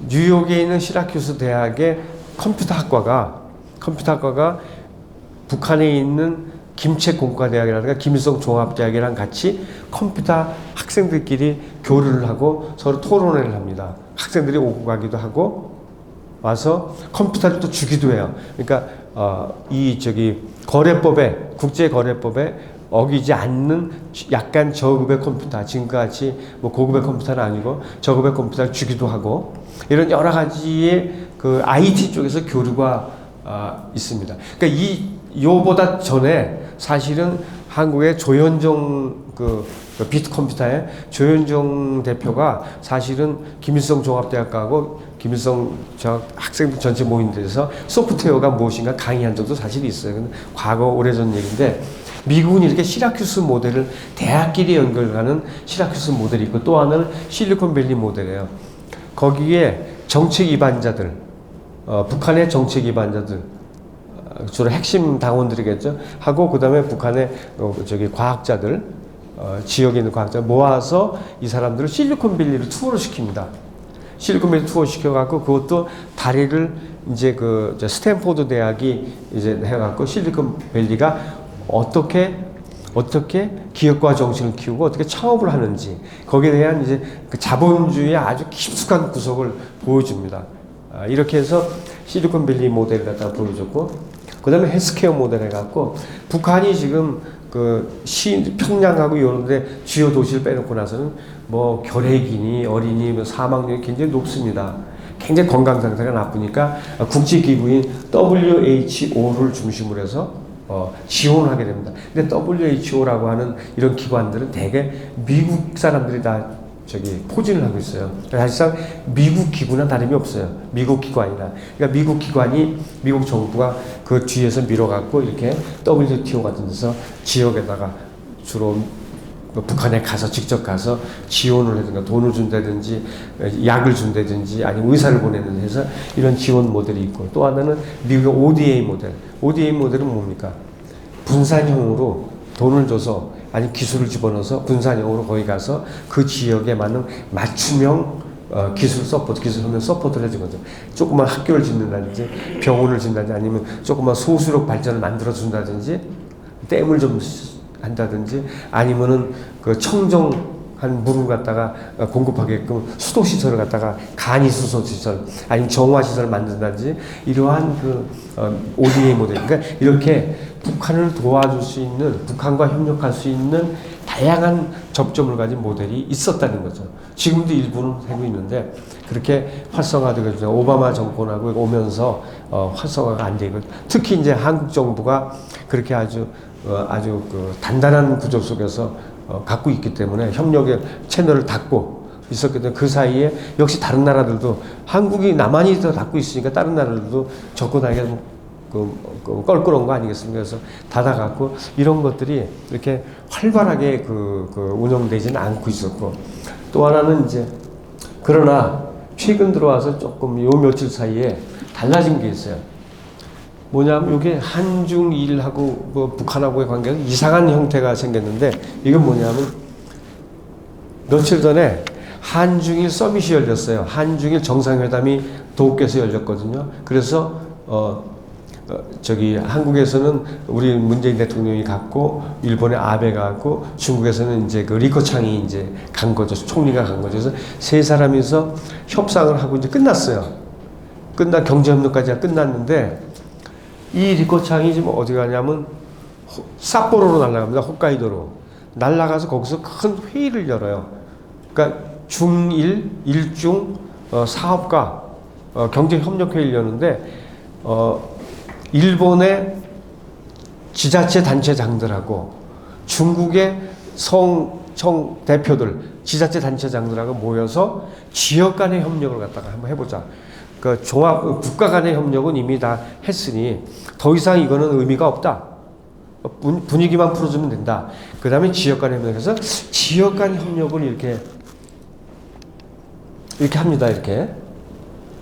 뉴욕에 있는 시라큐스 대학의 컴퓨터학과가 북한에 있는 김책공과대학이라든가 김일성 종합대학이랑 같이 컴퓨터 학생들끼리 교류를 하고 서로 토론회를 합니다. 학생들이 오고 가기도 하고 와서 컴퓨터를 또 주기도 해요. 그러니까 국제거래법에 어기지 않는 약간 저급의 컴퓨터, 지금같이 뭐 고급의 컴퓨터는 아니고 저급의 컴퓨터를 주기도 하고 이런 여러 가지의 그 IT 쪽에서 교류가 있습니다. 그러니까 요보다 전에 사실은 한국의 조현종 비트컴퓨터의 조현종 대표가 사실은 김일성 종합대학가하고 김일성 학생들 전체 모임들에서 소프트웨어가 무엇인가 강의한 적도 사실 있어요. 근데 과거 오래전 얘기인데 미국은 이렇게 시라큐스 모델을 대학끼리 연결하는 시라큐스 모델이 있고 또 하나는 실리콘밸리 모델이에요. 거기에 정책 위반자들, 북한의 정책 위반자들, 주로 핵심 당원들이겠죠. 하고 그다음에 북한의 과학자들, 지역에 있는 과학자 모아서 이 사람들을 실리콘밸리로 투어를 시킵니다. 실리콘밸리 투어 시켜갖고 그것도 다리를 이제 스탠포드 대학이 이제 해갖고 실리콘밸리가 어떻게 기업과 정신을 키우고 어떻게 창업을 하는지 거기에 대한 이제 그 자본주의의 아주 깊숙한 구석을 보여줍니다. 이렇게 해서 실리콘밸리 모델을 갖다가 보여줬고 그 다음에 헬스케어 모델 해갖고 북한이 지금 평양하고 이런데 주요 도시를 빼놓고 나서는 뭐 결핵이니 어린이 사망률이 굉장히 높습니다. 굉장히 건강 상태가 나쁘니까 국제기구인 WHO를 중심으로 해서 지원을 하게 됩니다. 근데 WHO라고 하는 이런 기관들은 대개 미국 사람들이 다 포진을 하고 있어요. 사실상 미국 기구나 다름이 없어요. 미국 기관이나. 그러니까 미국 정부가 그 뒤에서 밀어갖고 이렇게 WTO 같은 데서 지역에다가 주로 북한에 직접 가서 지원을 하든가 돈을 준다든지 약을 준다든지 아니면 의사를 보내는 해서 이런 지원 모델이 있고 또 하나는 미국의 ODA 모델. ODA 모델은 뭡니까? 분산형으로 돈을 줘서 아니 기술을 집어넣어서 분산형으로 거기 가서 그 지역에 맞는 맞춤형 기술하면 서포트를 해준 거죠. 조그만 학교를 짓는다든지 병원을 짓는다든지 아니면 조그만 소수력 발전을 만들어준다든지 댐을 좀 한다든지 아니면은 청정하는 물을 갖다가 공급하게끔 수도 시설을 갖다가 간이 수소 시설 아니면 정화 시설을 만든다든지 이러한 ODA 모델 그러니까 이렇게 북한을 도와줄 수 있는 북한과 협력할 수 있는 다양한 접점을 가진 모델이 있었다는 거죠. 지금도 일부는 하고 있는데 그렇게 활성화되고 오바마 정권하고 오면서 활성화가 안 되고 특히 이제 한국 정부가 그렇게 아주 단단한 구조 속에서 갖고 있기 때문에 협력의 채널을 닫고 있었기 때문에 그 사이에 역시 다른 나라들도 한국이 나만이 더 닫고 있으니까 다른 나라들도 접근하기가 껄끄러운 거 아니겠습니까? 그래서 닫아갖고 이런 것들이 이렇게 활발하게 운영되지는 않고 있었고 또 하나는 이제 그러나 최근 들어와서 조금 요 며칠 사이에 달라진 게 있어요. 뭐냐면 이게 한중일하고 북한하고의 관계가 이상한 형태가 생겼는데 이건 뭐냐면 며칠 전에 한중일 서밋이 열렸어요. 한중일 정상회담이 도쿄에서 열렸거든요. 그래서 한국에서는 우리 문재인 대통령이 갔고 일본의 아베가 갔고 중국에서는 이제 리커창이 이제 간 거죠. 총리가 간 거죠. 그래서 세 사람이서 협상을 하고 이제 끝났어요. 경제협력까지가 끝났는데 이 리커창이 지금 어디 가냐면 삿포로로 날아갑니다. 홋카이도로 날아가서 거기서 큰 회의를 열어요. 그러니까 중일 일중 사업가 경제협력회의를 여는데 일본의 지자체 단체장들하고 중국의 성청 대표들 지자체 단체장들하고 모여서 지역 간의 협력을 갖다가 한번 해보자. 국가 간의 협력은 이미 다 했으니 더 이상 이거는 의미가 없다. 분위기만 풀어주면 된다. 그 다음에 지역 간의 협력에서 지역 간 협력을 이렇게 합니다. 이렇게.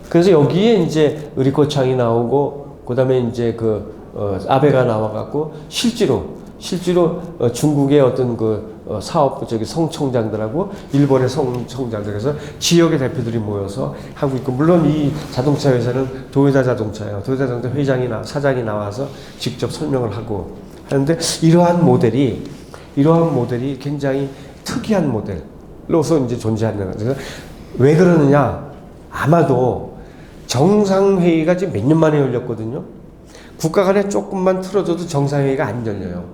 그래서 여기에 이제 리코창이 나오고, 그 다음에 이제 아베가 나와갖고, 실제로 중국의 어떤 사업, 성청장들하고 일본의 성청장들에서 지역의 대표들이 모여서 하고 있고, 물론 이 자동차 회사는 도요타 자동차예요. 도요타 자동차 사장이 나와서 직접 설명을 하고 하는데, 이러한 모델이 굉장히 특이한 모델로서 이제 존재하는 거죠. 왜 그러느냐? 아마도 정상회의가 지금 몇 년 만에 열렸거든요. 국가 간에 조금만 틀어져도 정상회의가 안 열려요.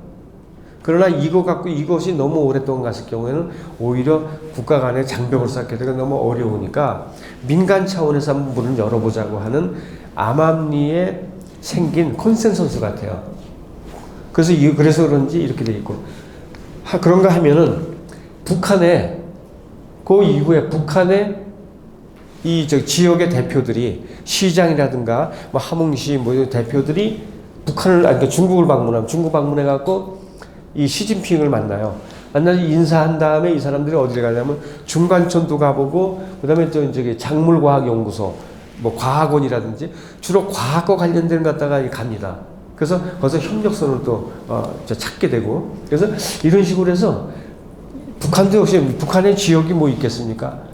그러나 이것이 너무 오랫동안 갔을 경우에는 오히려 국가 간에 장벽을 쌓게 되고 너무 어려우니까 민간 차원에서 한번 문을 열어보자고 하는 암암리에 생긴 컨센서스 같아요. 그래서 그런지 이렇게 돼 있고. 그런가 하면은 그 이후에 북한의 지역의 대표들이 시장이라든가 하몽시 대표들이 중국을 중국 방문해갖고 이 시진핑을 만나요. 만나서 인사한 다음에 이 사람들이 어디를 가냐면 중관촌도 가보고 그다음에 또 이제 작물과학연구소 과학원이라든지 주로 과학과 관련된 것 갖다가 갑니다. 그래서 거기서 협력선을 또 찾게 되고 그래서 이런 식으로 해서 북한도 역시 북한의 지역이 있겠습니까?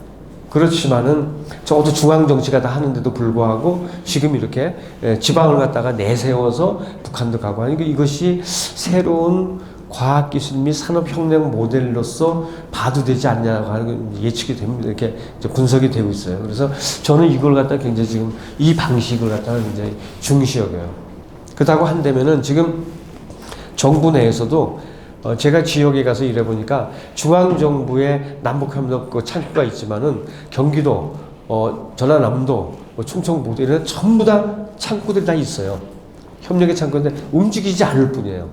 그렇지만은 저도 중앙 정치가 다 하는데도 불구하고 지금 이렇게 지방을 갖다가 내세워서 북한도 가고 하니까 이것이 새로운 과학기술 및 산업혁명 모델로서 봐도 되지 않냐고 하는 예측이 됩니다. 이렇게 분석이 되고 있어요. 그래서 저는 이걸 갖다가 굉장히 지금 이 방식을 갖다가 굉장히 중시 여겨요. 그렇다고 한다면은 지금 정부 내에서도 제가 지역에 가서 일해보니까 중앙정부의 남북협력 창구가 있지만은 경기도, 전라남도, 충청북도 이런 전부 다 창구들이 다 있어요. 협력의 창구인데 움직이지 않을 뿐이에요.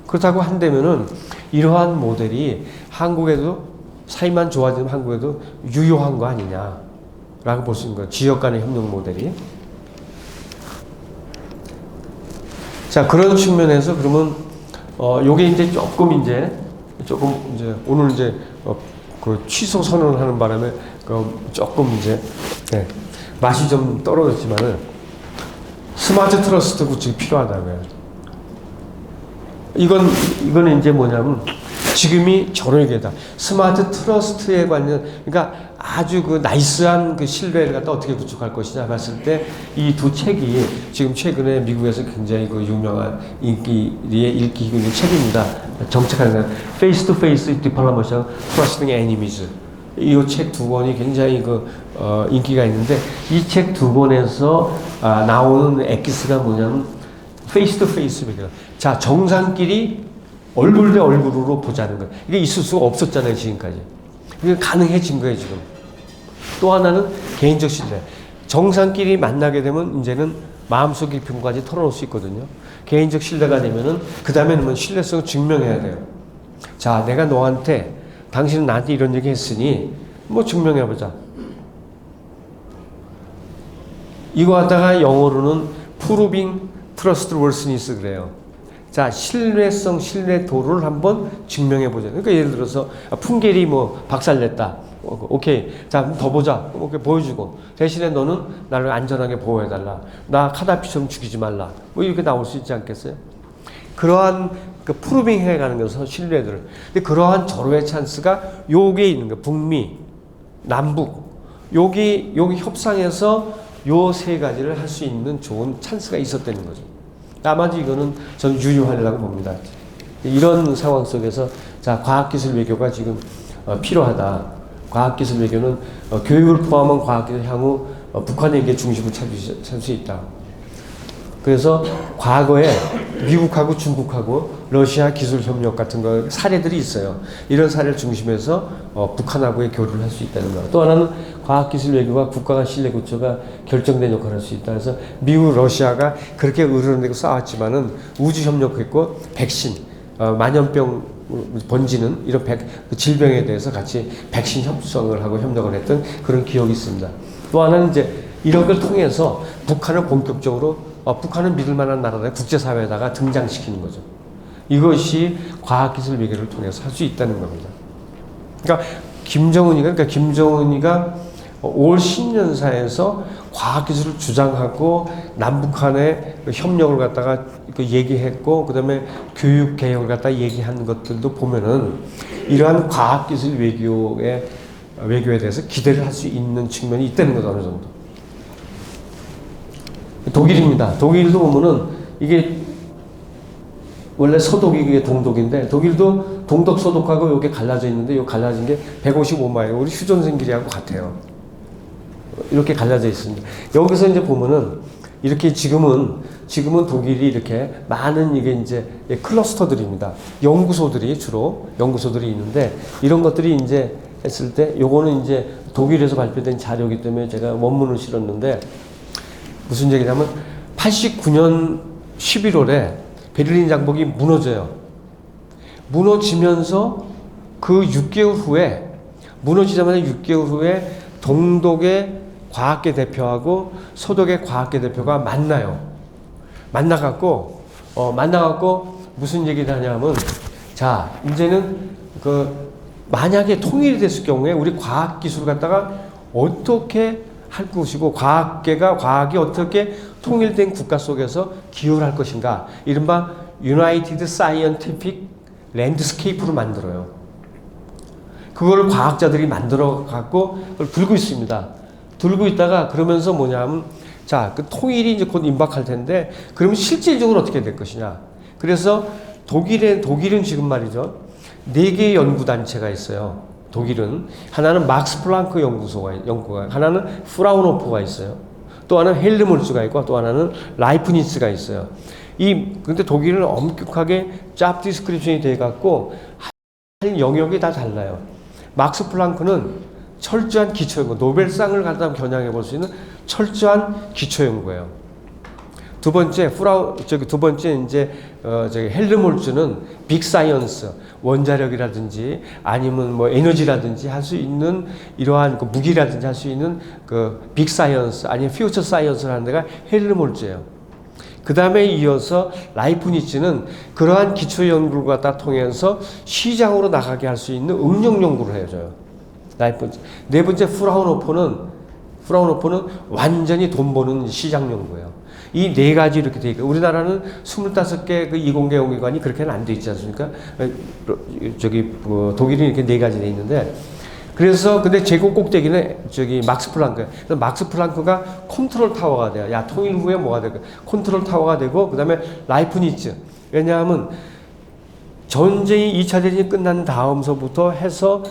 그렇다고 한다면은 이러한 모델이 한국에도 사이만 좋아지면 한국에도 유효한 거 아니냐라고 볼 수 있는 거예요. 지역 간의 협력 모델이. 자, 그런 측면에서 그러면 요게 이제 조금 이제 오늘 이제 취소 선언을 하는 바람에 조금 이제 맛이 좀 떨어졌지만은 스마트 트러스트 구축이 필요하다고요. 이거는 이제 뭐냐면 지금이 저녁이다. 스마트 트러스트에 관련 그러니까 아주 나이스한 신뢰를 갖다 어떻게 구축할 것이냐 봤을 때 이 두 책이 지금 최근에 미국에서 굉장히 유명한 읽기 있는 책입니다. 정책하는 거. Face to Face Diplomacy, Trusting Enemies. 이 책 두 권이 굉장히 인기가 있는데 이 책 두 권에서 나오는 엑기스가 뭐냐면 Face to Face. 자, 정상끼리 얼굴 대 얼굴로 보자는 거예요. 이게 있을 수가 없었잖아요, 지금까지. 이게 가능해진 거예요, 지금. 또 하나는 개인적 신뢰. 정상끼리 만나게 되면 이제는 마음속 깊음까지 털어놓을 수 있거든요. 개인적 신뢰가 되면은 그 다음에는 뭐 신뢰성을 증명해야 돼요. 자, 내가 너한테 당신은 나한테 이런 얘기 했으니 뭐 증명해보자. 이거 하다가 영어로는 Proving Trustworthiness 그래요. 자, 신뢰성, 신뢰도를 한번 증명해보자. 그러니까 예를 들어서 풍계리 뭐 박살냈다. 오케이. 자, 더 보자. 오케이, 보여주고. 대신에 너는 나를 안전하게 보호해달라. 나 카다피처럼 죽이지 말라. 뭐 이렇게 나올 수 있지 않겠어요? 그러한 프루빙 해가는 것은 신뢰들. 근데 그러한 절호의 찬스가 요게 있는 거예요. 북미, 남북. 여기 협상에서 요 세 가지를 할 수 있는 좋은 찬스가 있었다는 거죠. 아마도 이거는 저는 유효하리라고 봅니다. 이런 상황 속에서 자, 과학기술 외교가 지금 필요하다. 과학기술 외교는 교육을 포함한 과학기술 향후 북한에게 중심을 찾을 수 있다. 그래서 과거에 미국하고 중국하고 러시아 기술 협력 같은 거 사례들이 있어요. 이런 사례를 중심해서 북한하고의 교류를 할 수 있다는 거. 또 하나는 과학기술 외교가 국가 간 신뢰 구조가 결정된 역할을 할 수 있다. 그래서 미국, 러시아가 그렇게 의논되고 싸웠지만은 우주 협력했고 백신, 만연병 번지는 이런 질병에 대해서 같이 백신 협상을 하고 협력을 했던 그런 기억이 있습니다. 또 하나는 이제 이런 걸 통해서 북한을 본격적으로 북한은 믿을 만한 나라다 국제사회에다가 등장시키는 거죠. 이것이 과학기술 외교를 통해서 할 수 있다는 겁니다. 그러니까 김정은이가 올 신년사에서 과학기술을 주장하고 남북한의 협력을 갖다가 얘기했고 그다음에 교육 개혁을 갖다 얘기한 것들도 보면은 이러한 과학기술 외교에 대해서 기대를 할 수 있는 측면이 있다는 거죠, 어느 정도. 독일입니다. 독일도 보면은 이게 원래 서독이 이게 동독인데 독일도 동독 서독하고 이게 갈라져 있는데 이 갈라진 게 155마일 우리 휴전선길이하고 같아요. 이렇게 갈라져 있습니다. 여기서 이제 보면은 이렇게 지금은 독일이 이렇게 많은 이게 이제 클러스터들입니다. 주로 연구소들이 있는데 이런 것들이 이제 했을 때 요거는 이제 독일에서 발표된 자료이기 때문에 제가 원문을 실었는데 무슨 얘기냐면 89년 11월에 베를린 장벽이 무너져요. 무너지면서 그 6개월 후에 무너지자마자 6개월 후에 동독의 과학계 대표하고 서독의 과학계 대표가 만나요. 만나갖고 무슨 얘기를 하냐면 자 이제는 만약에 통일이 됐을 경우에 우리 과학기술을 갖다가 어떻게 할 것이고 과학이 어떻게 통일된 국가 속에서 기여를 할 것인가 이른바 United Scientific Landscape로 만들어요. 그거를 과학자들이 만들어 갖고 그걸 들고 있습니다. 들고 있다가 그러면서 뭐냐면 자, 그 통일이 이제 곧 임박할 텐데 그러면 실질적으로 어떻게 될 것이냐. 그래서 독일은 지금 말이죠. 4개의 연구단체가 있어요. 독일은 하나는 막스 플랑크 연구가 하나는 프라운호퍼가 있어요. 또 하나는 헬르몰츠가 있고 또 하나는 라이프니츠가 있어요. 근데 독일은 엄격하게 잡 디스크립션이 돼 갖고 할 영역이 다 달라요. 막스 플랑크는 철저한 기초연구, 노벨상을 갖다 겨냥해 볼 수 있는 철저한 기초연구예요. 두 번째 헬르몰츠는 빅사이언스, 원자력이라든지 아니면 뭐 에너지라든지 할 수 있는 이러한 무기라든지 할 수 있는 빅사이언스 아니면 퓨처 사이언스를 하는 데가 헬르몰츠예요. 그 다음에 이어서 라이프니츠는 그러한 기초 연구를 갖다 통해서 시장으로 나가게 할 수 있는 응용 연구를 해줘요. 라이프니츠. 네 번째 프라운호퍼는 완전히 돈 버는 시장 연구예요. 이 네 가지 이렇게 돼 있고 우리나라는 25개 이공계 연구기관이 그렇게는 안 돼 있지 않습니까? 독일이 이렇게 네 가지 돼 있는데 그래서 근데 제국 꼭대기는 막스 플랑크. 그래서 막스 플랑크가 컨트롤 타워가 돼요. 야, 통일 후에 뭐가 될까? 컨트롤 타워가 되고 그다음에 라이프니츠. 왜냐하면 전쟁이 2차 대전이 끝난 다음서부터 해서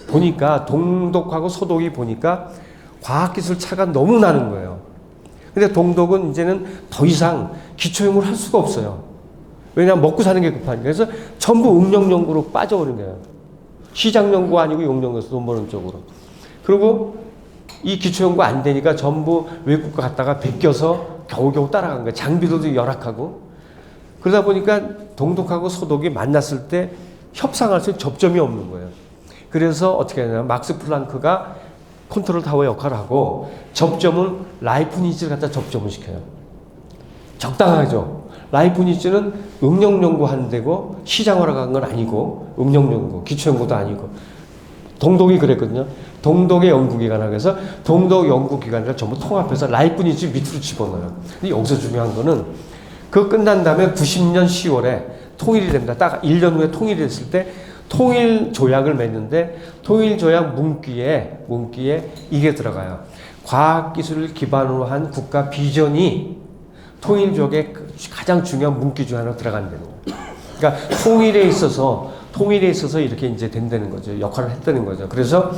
보니까 동독하고 서독이 보니까 과학기술 차가 너무 나는 거예요. 근데 동독은 이제는 더 이상 기초연구를 할 수가 없어요. 왜냐하면 먹고 사는 게 급하니까. 그래서 전부 응용연구로 빠져오는 거예요. 시장연구 아니고 용연구에서 돈 버는 쪽으로. 그리고 이 기초연구 안 되니까 전부 외국과 갔다가 베껴서 겨우겨우 따라간 거예요. 장비도 열악하고. 그러다 보니까 동독하고 서독이 만났을 때 협상할 수 있는 접점이 없는 거예요. 그래서 어떻게 하냐면 막스 플랑크가 컨트롤 타워 역할을 하고 접점은 라이프니츠를 갖다 접점을 시켜요. 적당하죠. 라이프니츠는 응용연구 하는 데고 시장화로 간 건 아니고 응용연구, 기초연구도 아니고 동독이 그랬거든요. 동독의 연구기관이라고 그래서 동독 연구기관을 전부 통합해서 라이프니츠 밑으로 집어넣어요. 근데 여기서 중요한 거는 그 끝난 다음에 90년 10월에 통일이 됩니다. 딱 1년 후에 통일이 됐을 때 통일 조약을 맺는데 통일 조약 문구에 이게 들어가요. 과학기술을 기반으로 한 국가 비전이 통일 조약의 가장 중요한 문구 중 하나 들어간다는 거예요. 그러니까 통일에 있어서 이렇게 이제 된다는 거죠. 역할을 했다는 거죠. 그래서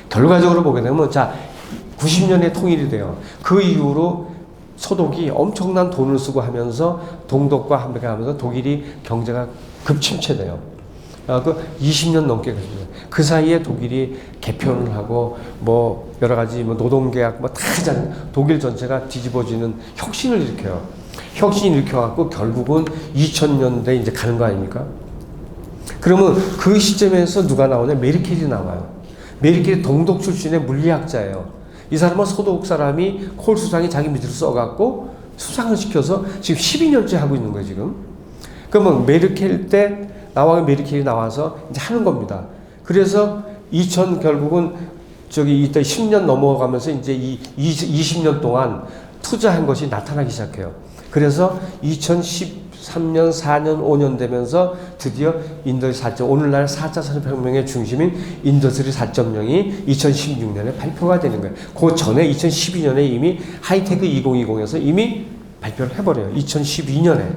결과적으로 보게 되면 자 90년에 통일이 돼요. 그 이후로 서독이 엄청난 돈을 쓰고 하면서 동독과 함께하면서 독일이 경제가 급침체돼요. 그 20년 넘게 걸립니다. 그 사이에 독일이 개편을 하고 뭐 여러 가지 뭐 노동계약 뭐 다 독일 전체가 뒤집어지는 혁신을 일으켜요. 혁신을 일으켜갖고 결국은 2000년대 이제 가는 거 아닙니까? 그러면 그 시점에서 누가 나오냐? 메르켈이 나와요. 메르켈이 동독 출신의 물리학자예요. 이 사람은 서독 사람이 콜 수상이 자기 밑으로 써갖고 수상을 시켜서 지금 12년째 하고 있는 거예요, 지금. 그러면 메르켈 때 메르켈이 나와서 이제 하는 겁니다. 그래서 결국은 이때 10년 넘어가면서 이제 20년 동안 투자한 것이 나타나기 시작해요. 그래서 2013년, 4년, 5년 되면서 드디어 인더스트리 4.0, 오늘날 4차 산업혁명의 중심인 인더스트리 4.0이 2016년에 발표가 되는 거예요. 그 전에 2012년에 이미 하이테크 2020에서 이미 발표를 해버려요. 2012년에.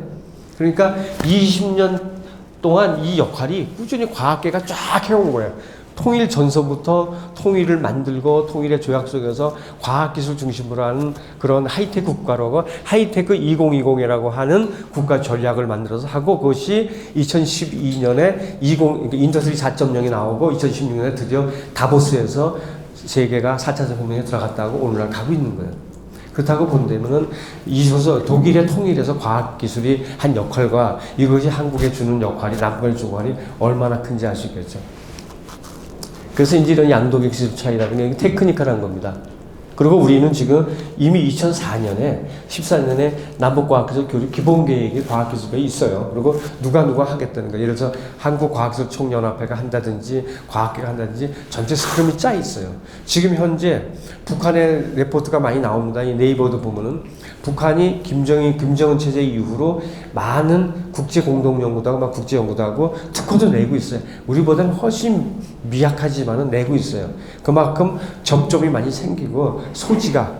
그러니까 20년 동안 이 역할이 꾸준히 과학계가 쫙 해온 거예요. 통일 전서부터 통일을 만들고 통일의 조약 속에서 과학기술 중심으로 하는 그런 하이테크 국가라고 하이테크 2020이라고 하는 국가 전략을 만들어서 하고 그것이 2012년에 인더스트리 4.0이 나오고 2016년에 드디어 다보스에서 세계가 4차 산업혁명에 들어갔다고 오늘날 가고 있는 거예요. 그렇다고 본다면은 독일의 통일에서 과학기술이 한 역할과 이것이 한국에 주는 역할이 남북의 역할이 얼마나 큰지 알 수 있겠죠. 그래서 이제 이런 양도적 기술 차이라는 게 테크니컬한 겁니다. 그리고 우리는 지금 이미 2004년에 14년에 남북과학기술 교류 기본계획이 과학기술계획이 있어요. 그리고 누가 하겠다는 거예요. 예를 들어서 한국과학기술총연합회가 한다든지 과학계가 한다든지 전체 스크럼이 짜 있어요. 지금 현재 북한의 레포트가 많이 나옵니다. 이 네이버도 보면은 북한이 김정은 체제 이후로 많은 국제 공동연구도 하고 국제연구도 하고 특허도 내고 있어요. 우리보다는 훨씬 미약하지만은 내고 있어요. 그만큼 접점이 많이 생기고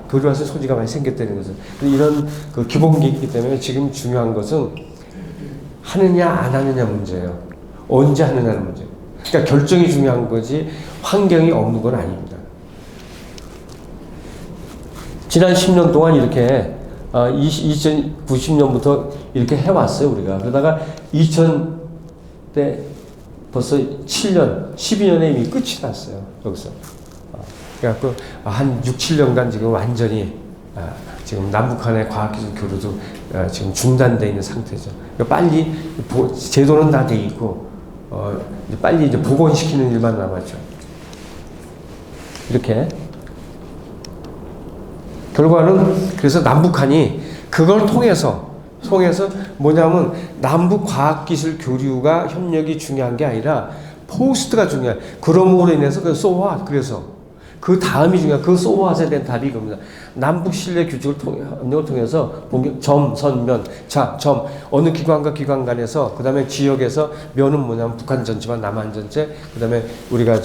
교류할 소지가 많이 생겼다는 거죠. 이런 그 기본기이기 때문에 지금 중요한 것은 하느냐 안 하느냐 문제예요. 언제 하느냐는 문제. 그러니까 결정이 중요한 거지 환경이 없는 건 아닙니다. 지난 10년 동안 이렇게 2090년부터 이렇게 해왔어요, 우리가. 그러다가 2000대 벌써 7년, 12년에 이미 끝이 났어요, 여기서. 그래갖고 한 6, 7년간 지금 완전히 지금 남북한의 과학기술 교류도 지금 중단되어 있는 상태죠. 그러니까 빨리 제도는 다 돼 있고 이제 빨리 이제 복원시키는 일만 남았죠. 이렇게 결과는 그래서 남북한이 그걸 통해서 뭐냐면 남북 과학기술 교류가 협력이 중요한 게 아니라 포스트가 중요해요. 그럼으로 인해서 그래서 그 다음이 중요한 그 소화에 대한 답이 이겁니다. 남북 신뢰 규칙을 통해서 점, 선, 면, 점 어느 기관과 기관 간에서 그 다음에 지역에서 면은 뭐냐면 북한 전체와 남한 전체 그 다음에 우리가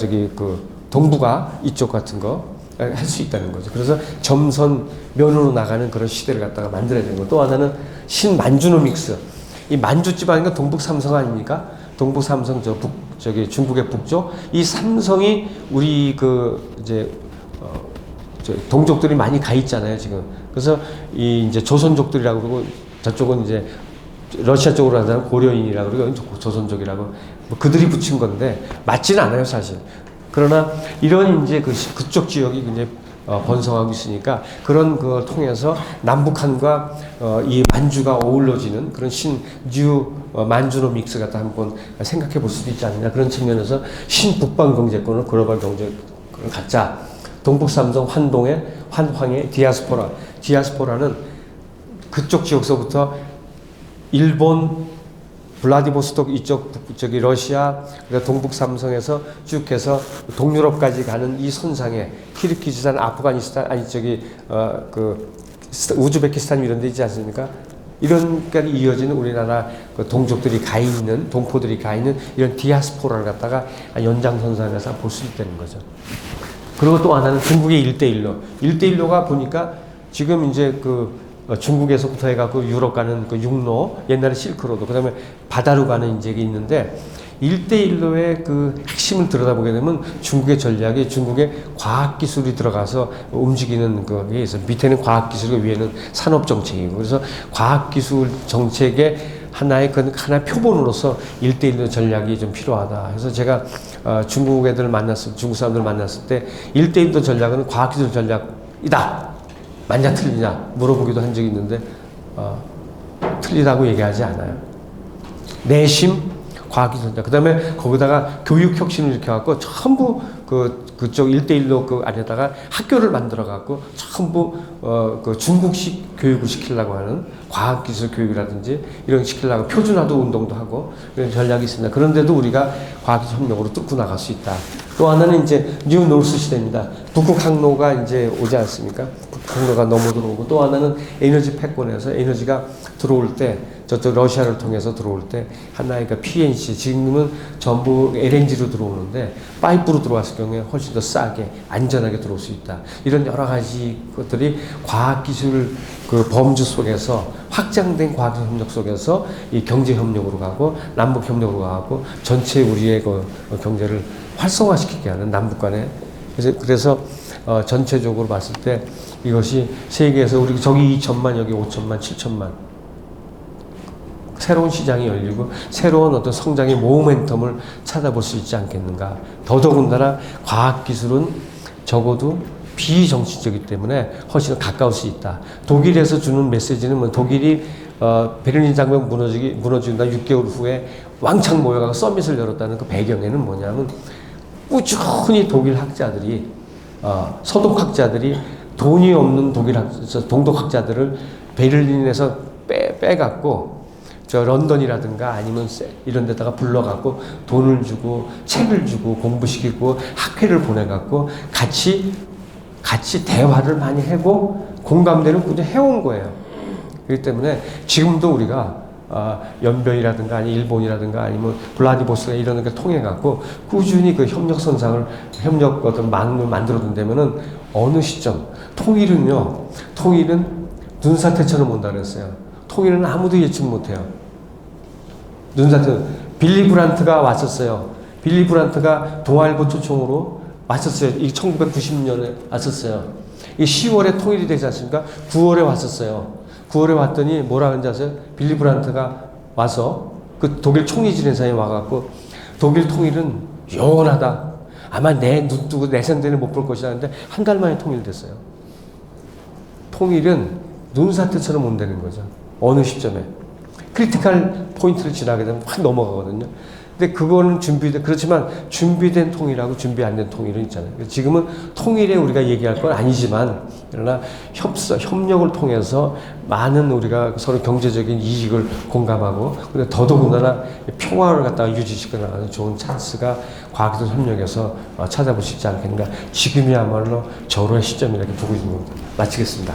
동북아 이쪽 같은 거 할 수 있다는 거죠. 그래서 점선 면으로 나가는 그런 시대를 갖다가 만들어야 되는 거. 또 하나는 신만주노믹스. 이 만주 지방인가 동북 삼성 아닙니까? 동북 삼성 저기 중국의 북쪽 이 삼성이 우리 이제 동족들이 많이 가 있잖아요 지금. 그래서 이 이제 조선족들이라고 그러고 저쪽은 이제 러시아 쪽으로 하는 사람 고려인이라고 그러고 조선족이라고 뭐 그들이 붙인 건데 맞지는 않아요 사실. 그러나 이런 이제 그쪽 지역이 굉장히 번성하고 있으니까 그런 걸 통해서 남북한과 이 만주가 어우러지는 그런 뉴 만주노 믹스 같다 한번 생각해 볼 수도 있지 않느냐 그런 측면에서 신북방 경제권을 글로벌 경제권을 갖자. 동북 삼성 환황의 디아스포라는 그쪽 지역서부터 일본 블라디보스톡 이쪽 저기 러시아 동북 삼성에서 쭉 해서 동유럽까지 가는 이 선상에 키르기즈스탄, 아프가니스탄 아니 저기 우즈베키스탄 이런 데 있지 않습니까? 이런까지 이어지는 우리나라 동족들이 가 있는 동포들이 가 있는 이런 디아스포라를 갖다가 연장선상에서 볼 수 있다는 거죠. 그리고 또 하나는 중국의 1대1로. 1대1로가 보니까 지금 이제 중국에서부터 해갖고 유럽 가는 육로, 옛날에 실크로드, 그 다음에 바다로 가는 이제 게 있는데, 1대1로의 핵심을 들여다보게 되면 중국의 전략이 중국의 과학기술이 들어가서 움직이는 거에 있어요. 밑에는 과학기술이고 위에는 산업정책이고. 그래서 과학기술 정책의 하나의 표본으로서 1대1로 전략이 좀 필요하다. 그래서 제가 중국 사람들 만났을 때 1대1로 전략은 과학기술 전략이다. 맞냐 틀리냐 물어보기도 한 적이 있는데 틀리다고 얘기하지 않아요. 내심 과학기술 전략. 그 다음에 거기다가 교육혁신을 일으켜갖고 전부 그쪽 1대1로 안에다가 학교를 만들어갖고 전부 중국식 교육을 시키려고 하는 과학기술 교육이라든지 이런 시키려고 표준화도 운동도 하고 이런 전략이 있습니다. 그런데도 우리가 과학기술 협력으로 뚫고 나갈 수 있다. 또 하나는 이제 뉴 노스 시대입니다. 북극 항로가 이제 오지 않습니까? 북극 항로가 넘어 들어오고 또 하나는 에너지 패권에서 에너지가 들어올 때 저쪽 러시아를 통해서 들어올 때 하나의 PNC 지금은 전부 LNG로 들어오는데 파이프로 들어왔을 경우에 훨씬 더 싸게 안전하게 들어올 수 있다. 이런 여러 가지 것들이 과학기술 범주 속에서 확장된 과학협력 속에서 이 경제협력으로 가고 남북협력으로 가고 전체 우리의 경제를 활성화시키게 하는 남북 간에 그래서 전체적으로 봤을 때 이것이 세계에서 우리 저기 2천만 여기 5천만 7천만 새로운 시장이 열리고 새로운 어떤 성장의 모멘텀을 찾아볼 수 있지 않겠는가. 더더군다나 과학기술은 적어도 비정치적이기 때문에 훨씬 가까울 수 있다. 독일에서 주는 메시지는 독일이 베를린 장벽 무너진다 6개월 후에 왕창 모여가서 서밋을 열었다는 그 배경에는 뭐냐면 꾸준히 독일 학자들이 서독학자들이 돈이 없는 동독학자들을 베를린에서 빼갖고 저 런던이라든가 아니면 이런 데다가 불러갖고 돈을 주고 책을 주고 공부시키고 학회를 보내갖고 같이 대화를 많이 하고 공감대를 꾸준히 해온 거예요. 그렇기 때문에 지금도 우리가 연변이라든가 아니 일본이라든가 아니면 블라디보스토크 이런 걸 통해 갖고 꾸준히 협력 어떤 망을 만들어 둔다면은 어느 시점 통일은 눈사태처럼 온다 그랬어요. 통일은 아무도 예측 못해요. 빌리 브란트가 왔었어요. 빌리 브란트가 동아일보 초청으로 왔었어요. 이 1990년에 왔었어요. 이 10월에 통일이 되지 않습니까? 9월에 왔었어요. 9월에 왔더니 뭐라 하는지 아세요? 빌리 브란트가 와서 독일 총리 지내사에 와갖고 독일 통일은 영원하다. 아마 내 눈 뜨고 내 생대는 못 볼 것이다. 하는데 한 달 만에 통일됐어요. 통일은 눈사태처럼 온다는 거죠. 어느 시점에. 크리티컬 포인트를 지나게 되면 확 넘어가거든요. 근데 그거는 그렇지만 준비된 통일하고 준비 안 된 통일은 있잖아요. 지금은 통일에 우리가 얘기할 건 아니지만, 그러나 협력을 통해서 많은 우리가 서로 경제적인 이익을 공감하고, 근데 더더군다나 평화를 갖다가 유지시켜 나가는 좋은 찬스가 과학기술 협력에서 찾아볼 수 있지 않겠는가. 지금이야말로 절호의 시점이라고 보고 있는 겁니다. 마치겠습니다.